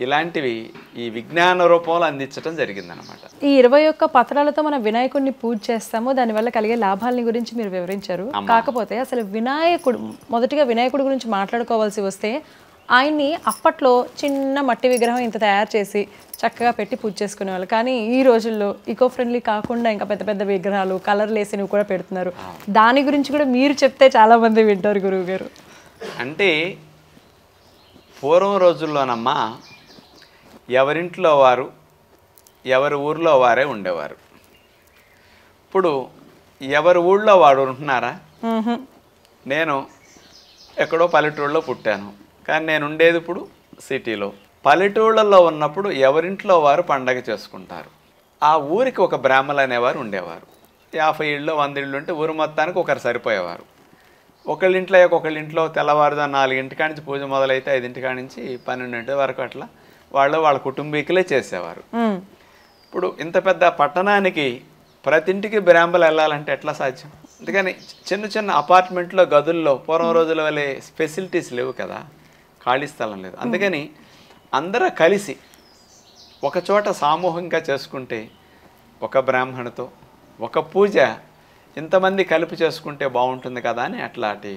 ఇలాంటివి ఈ విజ్ఞాన రూపంలో అందించడం జరిగిందనమాట.
ఈ 21 పత్రాలతో మనం వినాయకుడిని పూజ చేస్తాము, దానివల్ల కలిగే లాభాలని గురించి మీరు వివరించారు. కాకపోతే అసలు వినాయకుడు, మొదటిగా వినాయకుడి గురించి మాట్లాడుకోవాల్సి వస్తే ఆయన్ని అప్పట్లో చిన్న మట్టి విగ్రహం ఇంత తయారు చేసి చక్కగా పెట్టి పూజ చేసుకునేవాళ్ళు. కానీ ఈ రోజుల్లో ఈకో ఫ్రెండ్లీ కాకుండా ఇంకా పెద్ద పెద్ద విగ్రహాలు, కలర్లు వేసినవి కూడా పెడుతున్నారు. దాని గురించి కూడా మీరు చెప్తే చాలా మంది వింటారు గురువు గారు.
అంటే పూర్వం రోజుల్లోనమ్మా ఎవరింట్లో వారు, ఎవరి ఊర్లో వారే ఉండేవారు. ఇప్పుడు ఎవరి ఊళ్ళో వాడు ఉంటున్నారా? నేను ఎక్కడో పల్లెటూళ్ళలో పుట్టాను, కానీ నేను ఉండేది ఇప్పుడు సిటీలో. పల్లెటూళ్ళల్లో ఉన్నప్పుడు ఎవరింట్లో వారు పండగ చేసుకుంటారు. ఆ ఊరికి ఒక బ్రాహ్మలు అనేవారు ఉండేవారు. 50 ఇళ్ళు 100 ఇళ్ళు ఉంటే ఊరు మొత్తానికి ఒకరు సరిపోయేవారు. ఒకళ్ళింట్లో తెల్లవారుజాము 4 కాడి నుంచి పూజ మొదలైతే 5 కాడి నుంచి 12 వరకు అట్లా వాళ్ళ కుటుంబీకులే చేసేవారు. ఇప్పుడు ఇంత పెద్ద పట్టణానికి ప్రతి ఇంటికి బ్రాహ్మలు వెళ్ళాలంటే ఎట్లా సాధ్యం? అందుకని చిన్న చిన్న అపార్ట్మెంట్లో గదుల్లో పూర్వం రోజుల వల్లే ఫెసిలిటీస్ లేవు కదా, ఖాళీ స్థలం లేదు. అందుకని అందరూ కలిసి ఒక చోట సామూహికంగా చేసుకుంటే ఒక బ్రాహ్మణుతో ఒక పూజ ఇంతమంది కలిపి చేసుకుంటే బాగుంటుంది కదా అని అట్లాంటి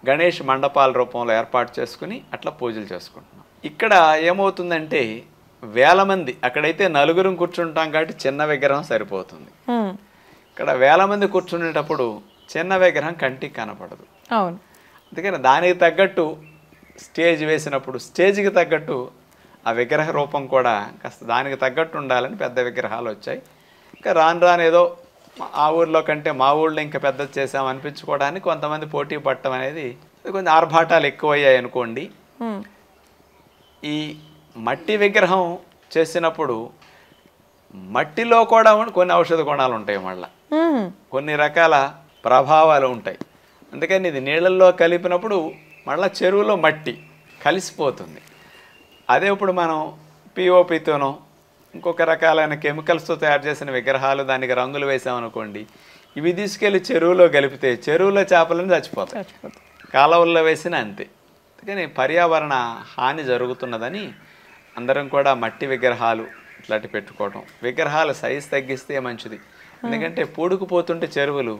గణేష్ మండపాల రూపంలో ఏర్పాటు చేసుకుని అట్లా పూజలు చేసుకుంటున్నాం. ఇక్కడ ఏమవుతుందంటే వేల మంది, అక్కడైతే నలుగురం కూర్చుంటాం కాబట్టి చిన్న విగ్రహం సరిపోతుంది. ఇక్కడ వేల మంది కూర్చునేటప్పుడు చిన్న విగ్రహం కంటికి కనపడదు.
అవును.
అందుకని దానికి తగ్గట్టు స్టేజ్ వేసినప్పుడు స్టేజ్కి తగ్గట్టు ఆ విగ్రహ రూపం కూడా కాస్త దానికి తగ్గట్టు ఉండాలని పెద్ద విగ్రహాలు వచ్చాయి. ఇంకా రాను ఏదో ఆ ఊర్లో కంటే మా ఊళ్ళో ఇంకా పెద్దది చేసాం అనిపించుకోవడానికి కొంతమంది పోటీ పడటం అనేది కొంచెం ఆర్భాటాలు ఎక్కువయ్యాయి అనుకోండి. ఈ మట్టి విగ్రహం చేసినప్పుడు మట్టిలో కూడా కొన్ని ఔషధ గుణాలు ఉంటాయి, మళ్ళీ కొన్ని రకాల ప్రభావాలు ఉంటాయి. అందుకని ఇది నీళ్ళల్లో కలిపినప్పుడు మళ్ళీ చెరువులో మట్టి కలిసిపోతుంది. అదే ఇప్పుడు మనం పిఓపితోనో ఇంకొక రకాలైన కెమికల్స్తో తయారు చేసిన విగ్రహాలు దానికి రంగులు వేసామనుకోండి, ఇవి తీసుకెళ్ళి చెరువులో కలిపితే చెరువులో చేపలను చచ్చిపోతాయి, కాలువల్లో వేసిన అంతే. అందుకని పర్యావరణ హాని జరుగుతున్నదని అందరం కూడా మట్టి విగ్రహాలు ఇట్లాంటి పెట్టుకోవటం. విగ్రహాల సైజు తగ్గిస్తే మంచిది. ఎందుకంటే పూడుకుపోతుంటే చెరువులు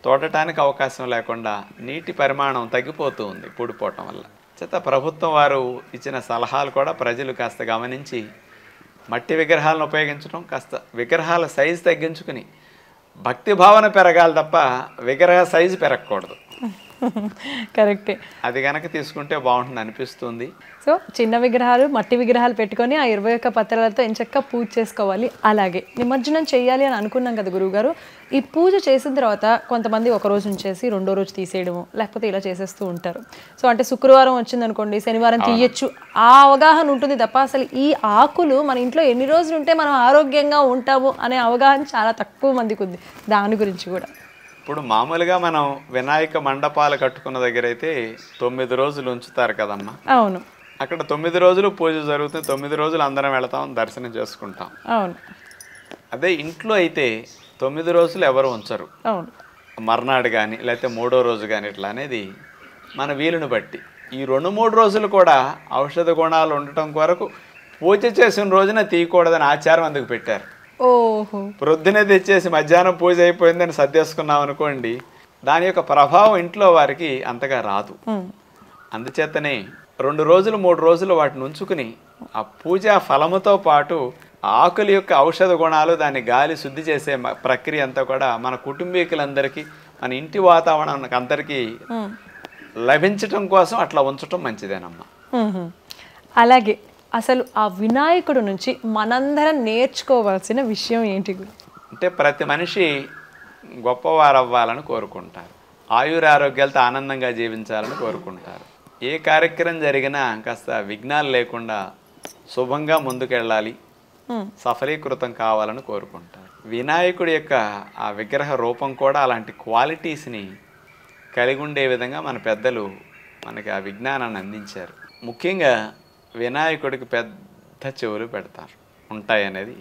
తోడటానికి అవకాశం లేకుండా నీటి పరిమాణం తగ్గిపోతూ ఉంది పూడిపోవటం వల్ల. చేత ప్రభుత్వం వారు ఇచ్చిన సలహాలు కూడా ప్రజలు కాస్త గమనించి మట్టి విగ్రహాలను ఉపయోగించడం, కాస్త విగ్రహాల సైజు తగ్గించుకుని భక్తి భావన పెరగాలి తప్ప విగ్రహ సైజు పెరగకూడదు.
కరెక్టే.
అది కనుక తీసుకుంటే బాగుంటుంది అనిపిస్తుంది.
సో చిన్న విగ్రహాలు మట్టి విగ్రహాలు పెట్టుకొని ఆ 21 పత్రాలతో ఎంచక్కా పూజ చేసుకోవాలి. అలాగే నిమజ్జనం చేయాలి అని అనుకున్నాం కదా గురువుగారు. ఈ పూజ చేసిన తర్వాత కొంతమంది ఒక రోజు ఉంచేసి రెండో రోజు తీసేయడము లేకపోతే ఇలా చేసేస్తూ ఉంటారు. సో అంటే శుక్రవారం వచ్చిందనుకోండి, శనివారం తీయచ్చు, ఆ అవగాహన ఉంటుంది తప్ప అసలు ఈ ఆకులు మన ఇంట్లో ఎన్ని రోజులు ఉంటే మనం ఆరోగ్యంగా ఉంటాము అనే అవగాహన చాలా తక్కువ మందికి ఉంది. దాని గురించి కూడా
ఇప్పుడు మామూలుగా మనం వినాయక మండపాలు కట్టుకున్న దగ్గర అయితే 9 రోజులు ఉంచుతారు కదమ్మా.
అవును.
అక్కడ 9 రోజులు పూజ జరుగుతుంది. 9 రోజులు అందరం వెళతాం, దర్శనం చేసుకుంటాం.
అవును.
అదే ఇంట్లో అయితే 9 రోజులు ఎవరు ఉంచరు.
అవును.
మర్నాడు కానీ లేకపోతే 3వ రోజు కానీ ఇట్లా అనేది మన వీలుని బట్టి. ఈ 2-3 రోజులు కూడా ఔషధ గుణాలు ఉండటం కొరకు పూజ చేసిన రోజున తీయకూడదని ఆచారం అందుకు పెట్టారు.
ఓహో.
ప్రొద్దునే తెచ్చేసి మధ్యాహ్నం పూజ అయిపోయిందని సర్దేసుకున్నాం అనుకోండి, దాని యొక్క ప్రభావం ఇంట్లో వారికి అంతగా రాదు. అందుచేతనే 2 రోజులు 3 రోజులు వాటిని ఉంచుకుని ఆ పూజా ఫలముతో పాటు ఆకుల యొక్క ఔషధ గుణాలు, దాన్ని గాలి శుద్ధి చేసే ప్రక్రియ అంతా కూడా మన కుటుంబీకులందరికీ మన ఇంటి వాతావరణానికి అందరికీ లభించటం కోసం అట్లా ఉంచటం మంచిదేనమ్మా.
అలాగే అసలు ఆ వినాయకుడు నుంచి మనందరం నేర్చుకోవాల్సిన విషయం ఏంటి?
అంటే ప్రతి మనిషి గొప్పవారు అవ్వాలని కోరుకుంటారు, ఆయురారోగ్యాలతో ఆనందంగా జీవించాలని కోరుకుంటారు. ఏ కార్యక్రమం జరిగినా కాస్త విఘ్నాలు లేకుండా శుభంగా ముందుకెళ్ళాలి, సఫలీకృతం కావాలని కోరుకుంటారు. వినాయకుడి యొక్క ఆ విగ్రహ రూపం కూడా అలాంటి క్వాలిటీస్ని కలిగి ఉండే విధంగా మన పెద్దలు మనకి ఆ విజ్ఞానాన్ని అందించారు. ముఖ్యంగా వినాయకుడికి పెద్ద చెవులు పెడతారు ఉంటాయి అనేది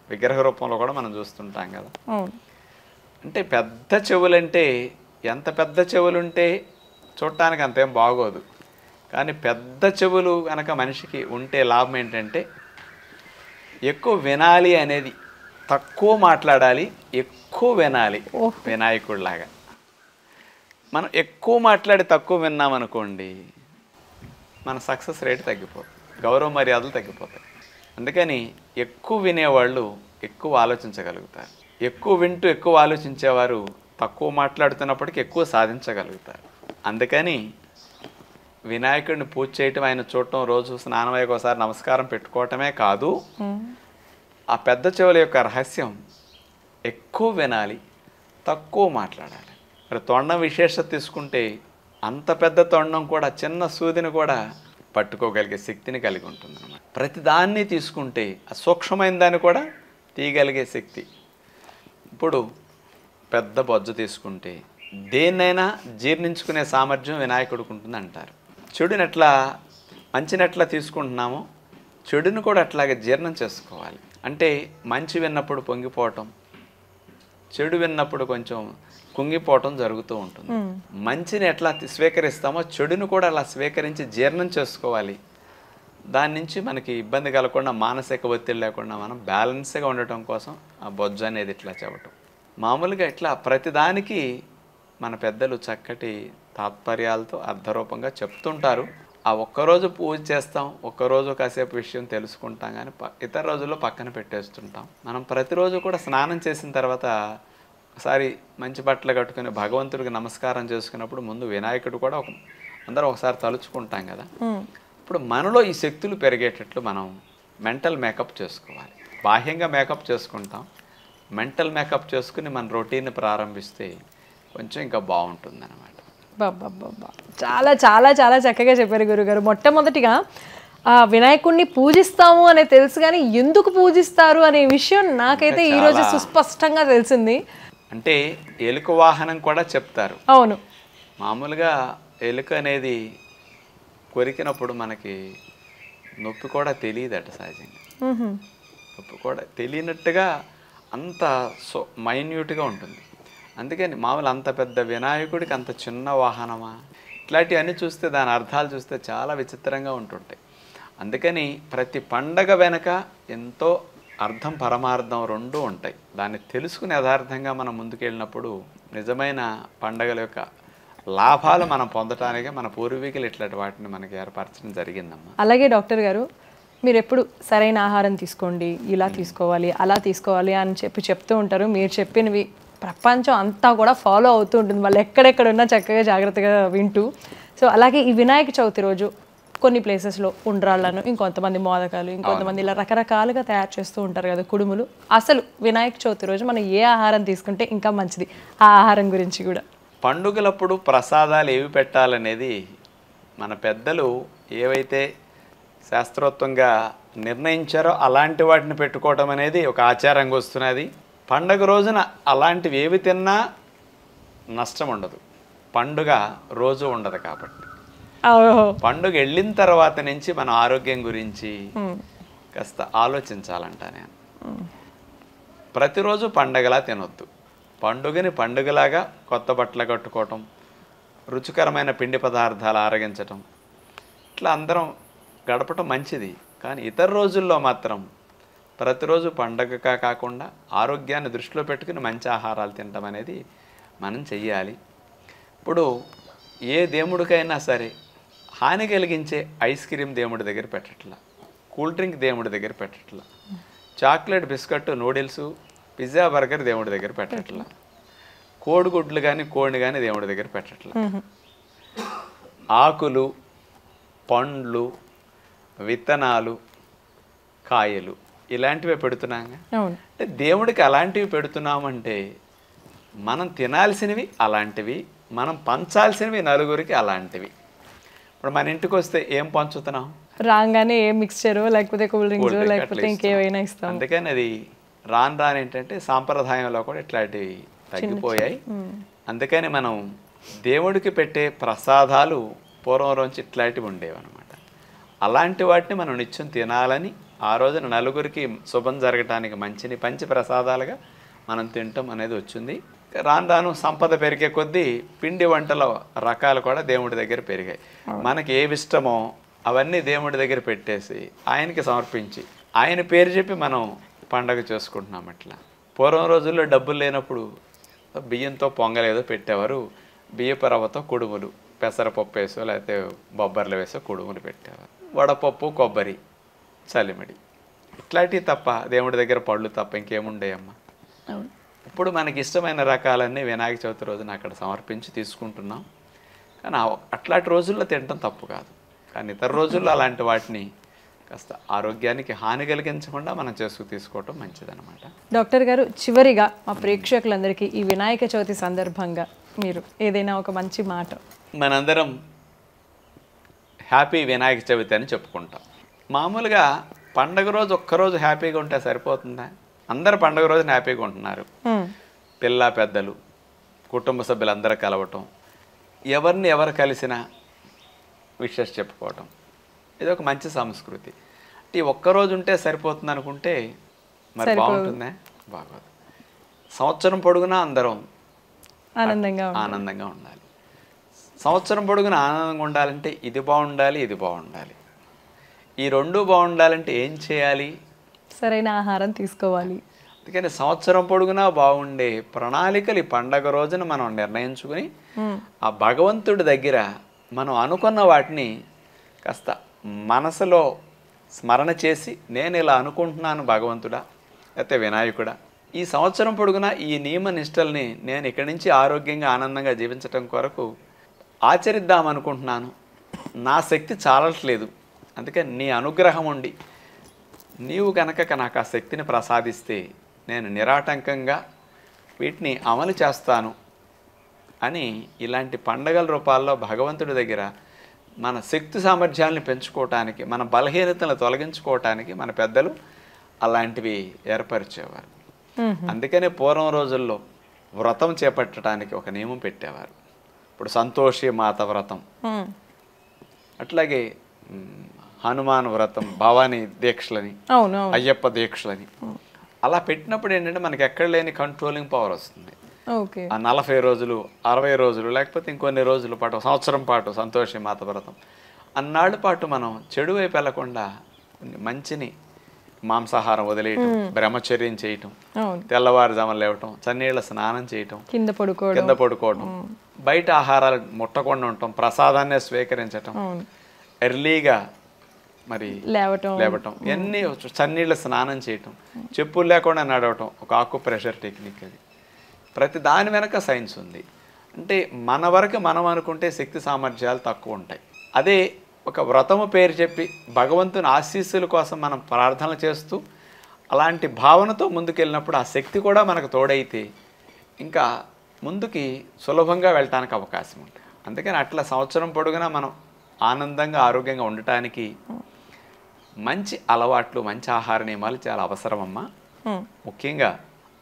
విగ్రహ రూపంలో కూడా మనం చూస్తుంటాం కదా. అంటే పెద్ద చెవులంటే ఎంత పెద్ద చెవులుంటే చూడటానికి అంతేం బాగోదు. కానీ పెద్ద చెవులు కనుక మనిషికి ఉంటే లాభం ఏంటంటే ఎక్కువ వినాలి అనేది, తక్కువ మాట్లాడాలి, ఎక్కువ వినాలి. వినాయకుడిలాగా మనం ఎక్కువ మాట్లాడి తక్కువ విన్నామనుకోండి, మన సక్సెస్ రేట్ తగ్గిపోతుంది, గౌరవ మర్యాదలు తగ్గిపోతాయి. అందుకని ఎక్కువ వినేవాళ్ళు ఎక్కువ ఆలోచించగలుగుతారు. ఎక్కువ వింటూ ఎక్కువ ఆలోచించేవారు తక్కువ మాట్లాడుతున్నప్పటికీ ఎక్కువ సాధించగలుగుతారు. అందుకని వినాయకుడిని పూజ చేయటం, ఆయన చూడటం, రోజు స్నానం ఒకసారి నమస్కారం పెట్టుకోవటమే కాదు, ఆ పెద్ద చెవుల యొక్క రహస్యం ఎక్కువ వినాలి, తక్కువ మాట్లాడాలి. మరి తొండం విశేషత తీసుకుంటే అంత పెద్ద తొండం కూడా చిన్న సూదిని కూడా పట్టుకోగలిగే శక్తిని కలిగి ఉంటుంది అన్నమాట. ప్రతిదాన్ని తీసుకుంటే ఆ సూక్ష్మమైన దాన్ని కూడా తీయగలిగే శక్తి. ఇప్పుడు పెద్ద బొజ్జ తీసుకుంటే దేన్నైనా జీర్ణించుకునే సామర్థ్యం వినాయకుడికి ఉంటుంది అంటారు. చెడుని ఎట్లా మంచిని ఎట్లా తీసుకుంటున్నామో చెడుని కూడా అట్లాగే జీర్ణం చేసుకోవాలి. అంటే మంచి విన్నప్పుడు పొంగిపోవటం, చెడు విన్నప్పుడు కొంచెం కుంగిపోవటం జరుగుతూ ఉంటుంది. మంచిని ఎట్లా స్వీకరిస్తామో చెడుని కూడా అలా స్వీకరించి జీర్ణం చేసుకోవాలి. దాని నుంచి మనకి ఇబ్బంది కలగకుండా, మానసిక ఒత్తిడి లేకుండా మనం బ్యాలెన్స్గా ఉండటం కోసం ఆ బొజ్జ అనేది ఇట్లా చెప్పటం. మామూలుగా ఇట్లా ప్రతిదానికి మన పెద్దలు చక్కటి తాత్పర్యాలతో అర్థరూపంగా చెప్తుంటారు. ఆ ఒక్కరోజు పూజ చేస్తాం, ఒక్కరోజు కాసేపు విషయం తెలుసుకుంటాం, కానీ ఇతర రోజుల్లో పక్కన పెట్టేస్తుంటాం. మనం ప్రతిరోజు కూడా స్నానం చేసిన తర్వాత ఒకసారి మంచి బట్టలు కట్టుకుని భగవంతుడికి నమస్కారం చేసుకున్నప్పుడు ముందు వినాయకుడు కూడా అందరం ఒకసారి తలుచుకుంటాం కదా. ఇప్పుడు మనలో ఈ శక్తులు పెరిగేటట్లు మనం మెంటల్ మేకప్ చేసుకోవాలి. బాహ్యంగా మేకప్ చేసుకుంటాం, మెంటల్ మేకప్ చేసుకుని మన రొటీన్ని ప్రారంభిస్తే కొంచెం ఇంకా బాగుంటుంది అనమాట.
బాబా చాలా చాలా చాలా చక్కగా చెప్పారు గురుగారు. మొట్టమొదటిగా వినాయకుడిని పూజిస్తాము అనే తెలుసు, కానీ ఎందుకు పూజిస్తారు అనే విషయం నాకైతే ఈరోజు సుస్పష్టంగా తెలిసింది.
అంటే ఎలుక వాహనం కూడా చెప్తారు.
అవును,
మామూలుగా ఎలుక అనేది కొరికినప్పుడు మనకి నొప్పి కూడా తెలియదట సహజంగా. నొప్పి కూడా తెలియనట్టుగా అంత మైన్యూట్గా ఉంటుంది. అందుకని మామూలు అంత పెద్ద వినాయకుడికి అంత చిన్న వాహనమా, ఇట్లాంటివన్నీ చూస్తే దాని అర్థాలు చూస్తే చాలా విచిత్రంగా ఉంటుంటాయి. అందుకని ప్రతి పండగ వెనక ఎంతో అర్థం పరమార్థం రెండూ ఉంటాయి. దాన్ని తెలుసుకుని యథార్థంగా మనం ముందుకెళ్ళినప్పుడు నిజమైన పండగల యొక్క లాభాలు మనం పొందటానికి మన పూర్వీకులు ఇట్లాంటి వాటిని మనకి ఏర్పరచడం జరిగిందమ్మా.
అలాగే డాక్టర్ గారు, మీరు ఎప్పుడు సరైన ఆహారం తీసుకోండి, ఇలా తీసుకోవాలి, అలా తీసుకోవాలి అని చెప్తూ ఉంటారు. మీరు చెప్పినవి ప్రపంచం అంతా కూడా ఫాలో అవుతూ ఉంటుంది, వాళ్ళు ఎక్కడెక్కడ ఉన్నా చక్కగా జాగ్రత్తగా వింటూ. సో అలాగే ఈ వినాయక చవితి రోజు కొన్ని ప్లేసెస్లో ఉండ్రాళ్ళను, ఇంకొంతమంది మోదకాలు, ఇంకొంతమంది ఇలా రకరకాలుగా తయారు చేస్తూ ఉంటారు కదా, కుడుములు. అసలు వినాయక చవితి రోజు మనం ఏ ఆహారం తీసుకుంటే ఇంకా మంచిది, ఆ ఆహారం గురించి కూడా.
పండుగలప్పుడు ప్రసాదాలు ఏవి పెట్టాలనేది మన పెద్దలు ఏవైతే శాస్త్రోక్తంగా నిర్ణయించారో అలాంటి వాటిని పెట్టుకోవటం అనేది ఒక ఆచారంగా వస్తున్నది. పండుగ రోజున అలాంటివి ఏవి తిన్నా నష్టం ఉండదు, పండుగ రోజు ఉండదు కాబట్టి. పండుగ వెళ్ళిన తర్వాత నుంచి మన ఆరోగ్యం గురించి కాస్త ఆలోచించాలంట నేను. ప్రతిరోజు పండగలా తినొద్దు. పండుగని పండుగలాగా కొత్త బట్టలు కట్టుకోవటం, రుచికరమైన పిండి పదార్థాలు ఆరగించటం, ఇట్లా అందరం గడపటం మంచిది. కానీ ఇతర రోజుల్లో మాత్రం ప్రతిరోజు పండగగా కాకుండా ఆరోగ్యాన్ని దృష్టిలో పెట్టుకుని మంచి ఆహారాలు తినటం అనేది మనం చెయ్యాలి. ఇప్పుడు ఏ దేవుడికైనా సరే హాని కలిగించే ఐస్ క్రీమ్ దేవుడి దగ్గర పెట్టట్లా, కూల్ డ్రింక్ దేవుడి దగ్గర పెట్టట్లా, chocolate, biscuit, noodles, pizza, burger దేవుడి దగ్గర పెట్టట్లా, కోడిగుడ్లు కానీ కోడిని కానీ దేవుడి దగ్గర పెట్టట్లా. ఆకులు, పండ్లు, విత్తనాలు, కాయలు ఇలాంటివే పెడుతున్నాగా. అంటే దేవుడికి అలాంటివి పెడుతున్నామంటే మనం తినాల్సినవి అలాంటివి, మనం పంచాల్సినవి నలుగురికి అలాంటివి. ఇప్పుడు మన ఇంటికి వస్తే ఏం పంచుతున్నాం?
రాగానే ఏ మిక్స్చర్ లేకపోతే కూల్ డ్రింక్స్ లేకపోతే ఇంకేమైనా ఇస్తాం.
అందుకని అది రాను ఏంటంటే సాంప్రదాయంలో కూడా ఇట్లాంటివి తగ్గిపోయాయి. అందుకని మనం దేవుడికి పెట్టే ప్రసాదాలు పూర్వంలోంచి ఇట్లాంటివి ఉండేవన్నమాట. అలాంటి వాటిని మనం నిత్యం తినాలని, ఆ రోజున నలుగురికి శుభం జరగటానికి మంచిని పంచి ప్రసాదాలుగా మనం తినటం అనేది వచ్చింది. రాను సంపద పెరిగే కొద్దీ పిండి వంటల రకాలు కూడా దేవుడి దగ్గర పెరిగాయి. మనకి ఏవి ఇష్టమో అవన్నీ దేవుడి దగ్గర పెట్టేసి ఆయనకి సమర్పించి ఆయన పేరు చెప్పి మనం పండగ చేసుకుంటున్నాం. అట్లా పూర్వం రోజుల్లో డబ్బులు లేనప్పుడు బియ్యంతో పొంగలేదో పెట్టేవారు, బియ్యపు రవ్వతో కుడుములు, పెసరపప్పు వేసో లేకపోతే బొబ్బర్లు వేసో కుడుములు పెట్టేవారు, వడపప్పు, కొబ్బరి, చలిమిడి ఇట్లాంటివి తప్ప దేవుడి దగ్గర పళ్ళు తప్ప ఇంకేముండేయమ్మా. ఇప్పుడు మనకి ఇష్టమైన రకాలన్నీ వినాయక చవితి రోజున అక్కడ సమర్పించి తీసుకుంటున్నాం. కానీ అట్లాంటి రోజుల్లో తినటం తప్పు కాదు, కానీ ఇతర రోజుల్లో అలాంటి వాటిని కాస్త ఆరోగ్యానికి హాని కలిగించకుండా మనం చేసుకు తీసుకోవటం మంచిదన్నమాట.
డాక్టర్ గారు, చివరిగా మా ప్రేక్షకులందరికీ ఈ వినాయక చవితి సందర్భంగా మీరు ఏదైనా ఒక మంచి మాట.
మనందరం హ్యాపీ వినాయక చవితి అని చెప్పుకుంటాం. మామూలుగా పండగ రోజు ఒక్కరోజు హ్యాపీగా ఉంటే సరిపోతుందా? అందరు పండుగ రోజున హ్యాపీగా ఉంటున్నారు. పిల్ల పెద్దలు, కుటుంబ సభ్యులందరూ కలవటం, ఎవరిని ఎవరు కలిసినా విషెస్ చెప్పుకోవటం, ఇది ఒక మంచి సంస్కృతి. ఈ ఒక్కరోజు ఉంటే సరిపోతుంది అనుకుంటే మరి బాగుంటుందా? బాగోదు. సంవత్సరం పొడుగునా అందరం ఆనందంగా ఉండాలి. సంవత్సరం పొడుగునా ఆనందంగా ఉండాలంటే ఇది బాగుండాలి, ఇది బాగుండాలి. ఈ రెండు బాగుండాలంటే ఏం చేయాలి?
సరైన ఆహారం తీసుకోవాలి.
అందుకని సంవత్సరం పొడుగునా బాగుండే ప్రణాళికలు ఈ పండగ రోజున మనం నిర్ణయించుకుని ఆ భగవంతుడి దగ్గర మనం అనుకున్న వాటిని కాస్త మనసులో స్మరణ చేసి నేను ఇలా అనుకుంటున్నాను భగవంతుడా లేకపోతే వినాయకుడా, ఈ సంవత్సరం పొడుగునా ఈ నియమ నిష్టల్ని నేను ఇక్కడి నుంచి ఆరోగ్యంగా ఆనందంగా జీవించటం కొరకు ఆచరిద్దామనుకుంటున్నాను, నా శక్తి చాలట్లేదు, అందుకని నీ అనుగ్రహం ఉండి నీవు కనుక నాకు ఆ శక్తిని ప్రసాదిస్తే నేను నిరాటంకంగా వీటిని అమలు చేస్తాను అని ఇలాంటి పండగల రూపాల్లో భగవంతుడి దగ్గర మన శక్తి సామర్థ్యాలను పెంచుకోవటానికి, మన బలహీనతలను తొలగించుకోవటానికి మన పెద్దలు అలాంటివి ఏర్పరిచేవారు. అందుకనే పూర్వం రోజుల్లో వ్రతం చేపట్టడానికి ఒక నియమం పెట్టేవారు. ఇప్పుడు సంతోషి మాత వ్రతం, అట్లాగే హనుమాన్ వ్రతం, భవానీ దీక్షలని, అయ్యప్ప దీక్షలని అలా పెట్టినప్పుడు ఏంటంటే మనకి ఎక్కడ లేని కంట్రోలింగ్ పవర్ వస్తుంది. ఆ 40 రోజులు 60 రోజులు లేకపోతే ఇంకొన్ని రోజుల పాటు సంవత్సరం పాటు సంతోషి మాత వ్రతం అన్నాళ్ళ పాటు మనం చెడు వైపు వెళ్లకుండా మంచిని మాంసాహారం వదిలేయటం, బ్రహ్మచర్యం చేయటం, తెల్లవారుజామున లేవటం, చన్నీళ్ళ స్నానం చేయటం, కింద పడుకోవడం, బయట ఆహారాలు ముట్టకుండా ఉండటం, ప్రసాదాన్నే స్వీకరించటం, ఎర్లీగా మరి లేవటం, ఎన్ని చన్నీళ్ళ స్నానం చేయటం, చెప్పులు లేకుండా నడవటం ఒక ఆకు ప్రెషర్ టెక్నిక్. అది ప్రతి దాని వెనక సైన్స్ ఉంది. అంటే మన వరకు మనం అనుకుంటే శక్తి సామర్థ్యాలు తక్కువ ఉంటాయి. అదే ఒక వ్రతము పేరు చెప్పి భగవంతుని ఆశీస్సుల కోసం మనం ప్రార్థనలు చేస్తూ అలాంటి భావనతో ముందుకెళ్ళినప్పుడు ఆ శక్తి కూడా మనకు తోడైతే ఇంకా ముందుకి సులభంగా వెళ్ళటానికి అవకాశం ఉంటుంది. అందుకని అట్లా సంవత్సరం పొడుగునా మనం ఆనందంగా ఆరోగ్యంగా ఉండటానికి మంచి అలవాట్లు, మంచి ఆహార నియమాలు చాలా అవసరం అమ్మా. ముఖ్యంగా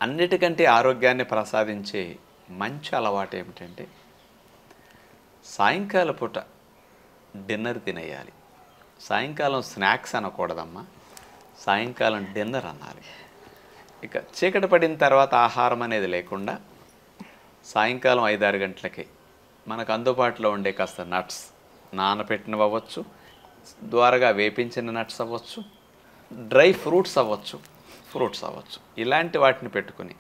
అన్నిటికంటే ఆరోగ్యాన్ని ప్రసాదించే మంచి అలవాటు ఏమిటంటే సాయంకాల పూట డిన్నర్ తినేయాలి. సాయంకాలం స్నాక్స్ అనకూడదమ్మా, సాయంకాలం డిన్నర్ అనాలి. ఇక చీకటి పడిన తర్వాత ఆహారం అనేది లేకుండా సాయంకాలం 5-6 గంటలకి మనకు అందుబాటులో ఉండే కాస్త నట్స్, నానబెట్టినవి అవ్వచ్చు, ద్వారగా వేపించిన నట్స్ అవ్వచ్చు, డ్రై ఫ్రూట్స్ అవ్వచ్చు, ఇలాంటి వాటిని పెట్టుకుని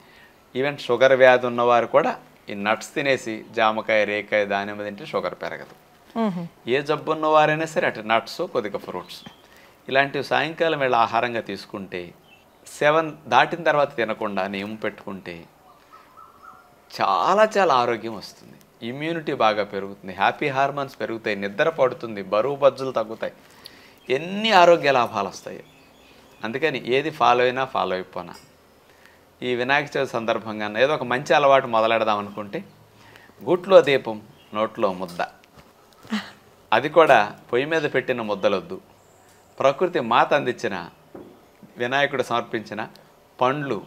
ఈవెన్ షుగర్ వ్యాధి ఉన్నవారు కూడా ఈ నట్స్ తినేసి జామకాయ, రేకాయ, దానిమ్మ తింటే షుగర్ పెరగదు. ఏ జబ్బు ఉన్నవారైనా సరే అటు నట్స్, కొద్దిగా ఫ్రూట్స్ ఇలాంటివి సాయంకాలం వేళ ఆహారంగా తీసుకుంటే 7 దాటిన తర్వాత తినకుండా నియమం పెట్టుకుంటే చాలా చాలా ఆరోగ్యం వస్తుంది. ఇమ్యూనిటీ బాగా పెరుగుతుంది, హ్యాపీ హార్మోన్స్ పెరుగుతాయి, నిద్ర పడుతుంది, బరువు బజ్జులు తగ్గుతాయి, ఎన్ని ఆరోగ్య లాభాలు వస్తాయి. అందుకని ఏది ఫాలో అయిపోనా ఈ వినాయక చవితి సందర్భంగా ఏదో ఒక మంచి అలవాటు మొదలెడదాం అనుకుంటే గుట్లో దీపం, నోట్లో ముద్ద, అది కూడా పొయ్యి మీద పెట్టిన ముద్దలొద్దు, ప్రకృతి మాత అందించిన వినాయకుడు సమర్పించిన పండ్లు,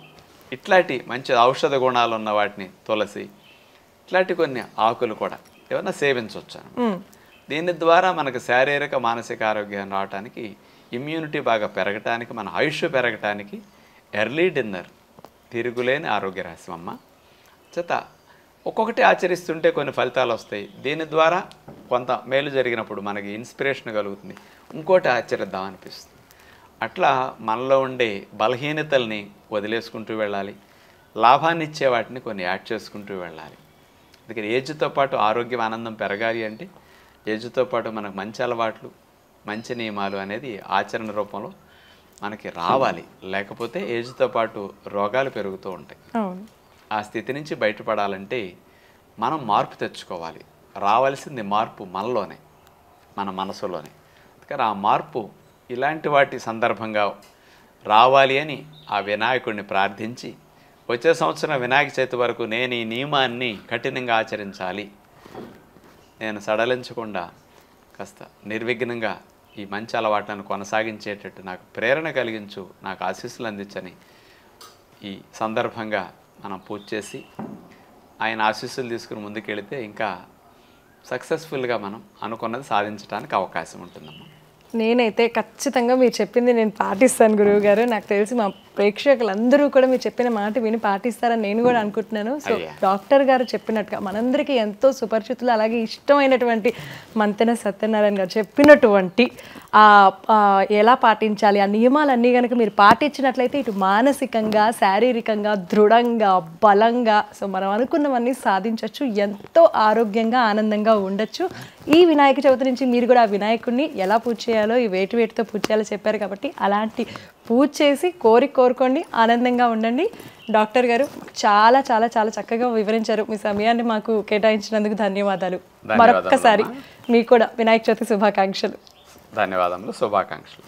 ఇట్లాంటి మంచి ఔషధ గుణాలు ఉన్న వాటిని, తులసి ఇట్లాంటి కొన్ని ఆకులు కూడా ఏమన్నా సేవించవచ్చు. దీని ద్వారా మనకు శారీరక మానసిక ఆరోగ్యం రావడానికి, ఇమ్యూనిటీ బాగా పెరగటానికి, మన ఆయుష్ పెరగటానికి ఎర్లీ డిన్నర్ తిరుగులేని ఆరోగ్య రహస్యం అమ్మ. చేత ఒక్కొక్కటి ఆచరిస్తుంటే కొన్ని ఫలితాలు వస్తాయి. దీని ద్వారా కొంత మేలు జరిగినప్పుడు మనకి ఇన్స్పిరేషన్ కలుగుతుంది, ఇంకోటి ఆచరిద్దాం అనిపిస్తుంది. అట్లా మనలో ఉండే బలహీనతల్ని వదిలేసుకుంటూ వెళ్ళాలి, లాభాన్ని ఇచ్చే వాటిని కొన్ని యాడ్ చేసుకుంటూ వెళ్ళాలి. అందుకని ఏజ్తో పాటు ఆరోగ్యం, ఆనందం పెరగాలి అంటే ఏజ్తో పాటు మనకు మంచి అలవాట్లు, మంచి నియమాలు అనేది ఆచరణ రూపంలో మనకి రావాలి. లేకపోతే ఏజ్తో పాటు రోగాలు పెరుగుతూ ఉంటాయి. ఆ స్థితి నుంచి బయటపడాలంటే మనం మార్పు తెచ్చుకోవాలి. రావాల్సింది మార్పు మనలోనే, మన మనసులోనే. అందుకని ఆ మార్పు ఇలాంటి వాటి సందర్భంగా రావాలి అని ఆ వినాయకుడిని ప్రార్థించి వచ్చే సంవత్సరం వినాయక చవితి వరకు నేను ఈ నియమాన్ని కఠినంగా ఆచరించాలి, నేను సడలించకుండా కాస్త నిర్విఘ్నంగా ఈ మంచి అలవాట్లను కొనసాగించేటట్టు నాకు ప్రేరణ కలిగించు, నాకు ఆశీస్సులు అందించని ఈ సందర్భంగా మనం పూజ చేసి ఆయన ఆశీస్సులు తీసుకుని ముందుకెళితే ఇంకా సక్సెస్ఫుల్గా మనం అనుకున్నది సాధించడానికి అవకాశం ఉంటుందమ్మా.
నేనైతే ఖచ్చితంగా మీరు చెప్పింది నేను పాటిస్తాను గురువు గారు. నాకు తెలిసి మా ప్రేక్షకులందరూ కూడా మీరు చెప్పిన మాట విని పాటిస్తారని నేను కూడా అనుకుంటున్నాను. సో డాక్టర్ గారు చెప్పినట్టుగా మనందరికీ ఎంతో సుపరిచితులు అలాగే ఇష్టమైనటువంటి మంతెన సత్యనారాయణ గారు చెప్పినటువంటి ఎలా పాటించాలి ఆ నియమాలన్నీ కనుక మీరు పాటించినట్లయితే ఇటు మానసికంగా శారీరకంగా దృఢంగా బలంగా సో మనం అనుకున్నవన్నీ సాధించవచ్చు, ఎంతో ఆరోగ్యంగా ఆనందంగా ఉండొచ్చు. ఈ వినాయక చవితి నుంచి మీరు కూడా ఆ వినాయకుడిని ఎలా పూజ చేయాలో ఈ వేటితో పూజ చేయాలో చెప్పారు కాబట్టి అలాంటి పూజ చేసి కోరుకోండి, ఆనందంగా ఉండండి. డాక్టర్ గారు చాలా చాలా చాలా చక్కగా వివరించారు. మీ సమయాన్ని మాకు కేటాయించినందుకు ధన్యవాదాలు. మరొక్కసారి మీకు కూడా వినాయక చవితి శుభాకాంక్షలు.
ధన్యవాదములు, శుభాకాంక్షలు.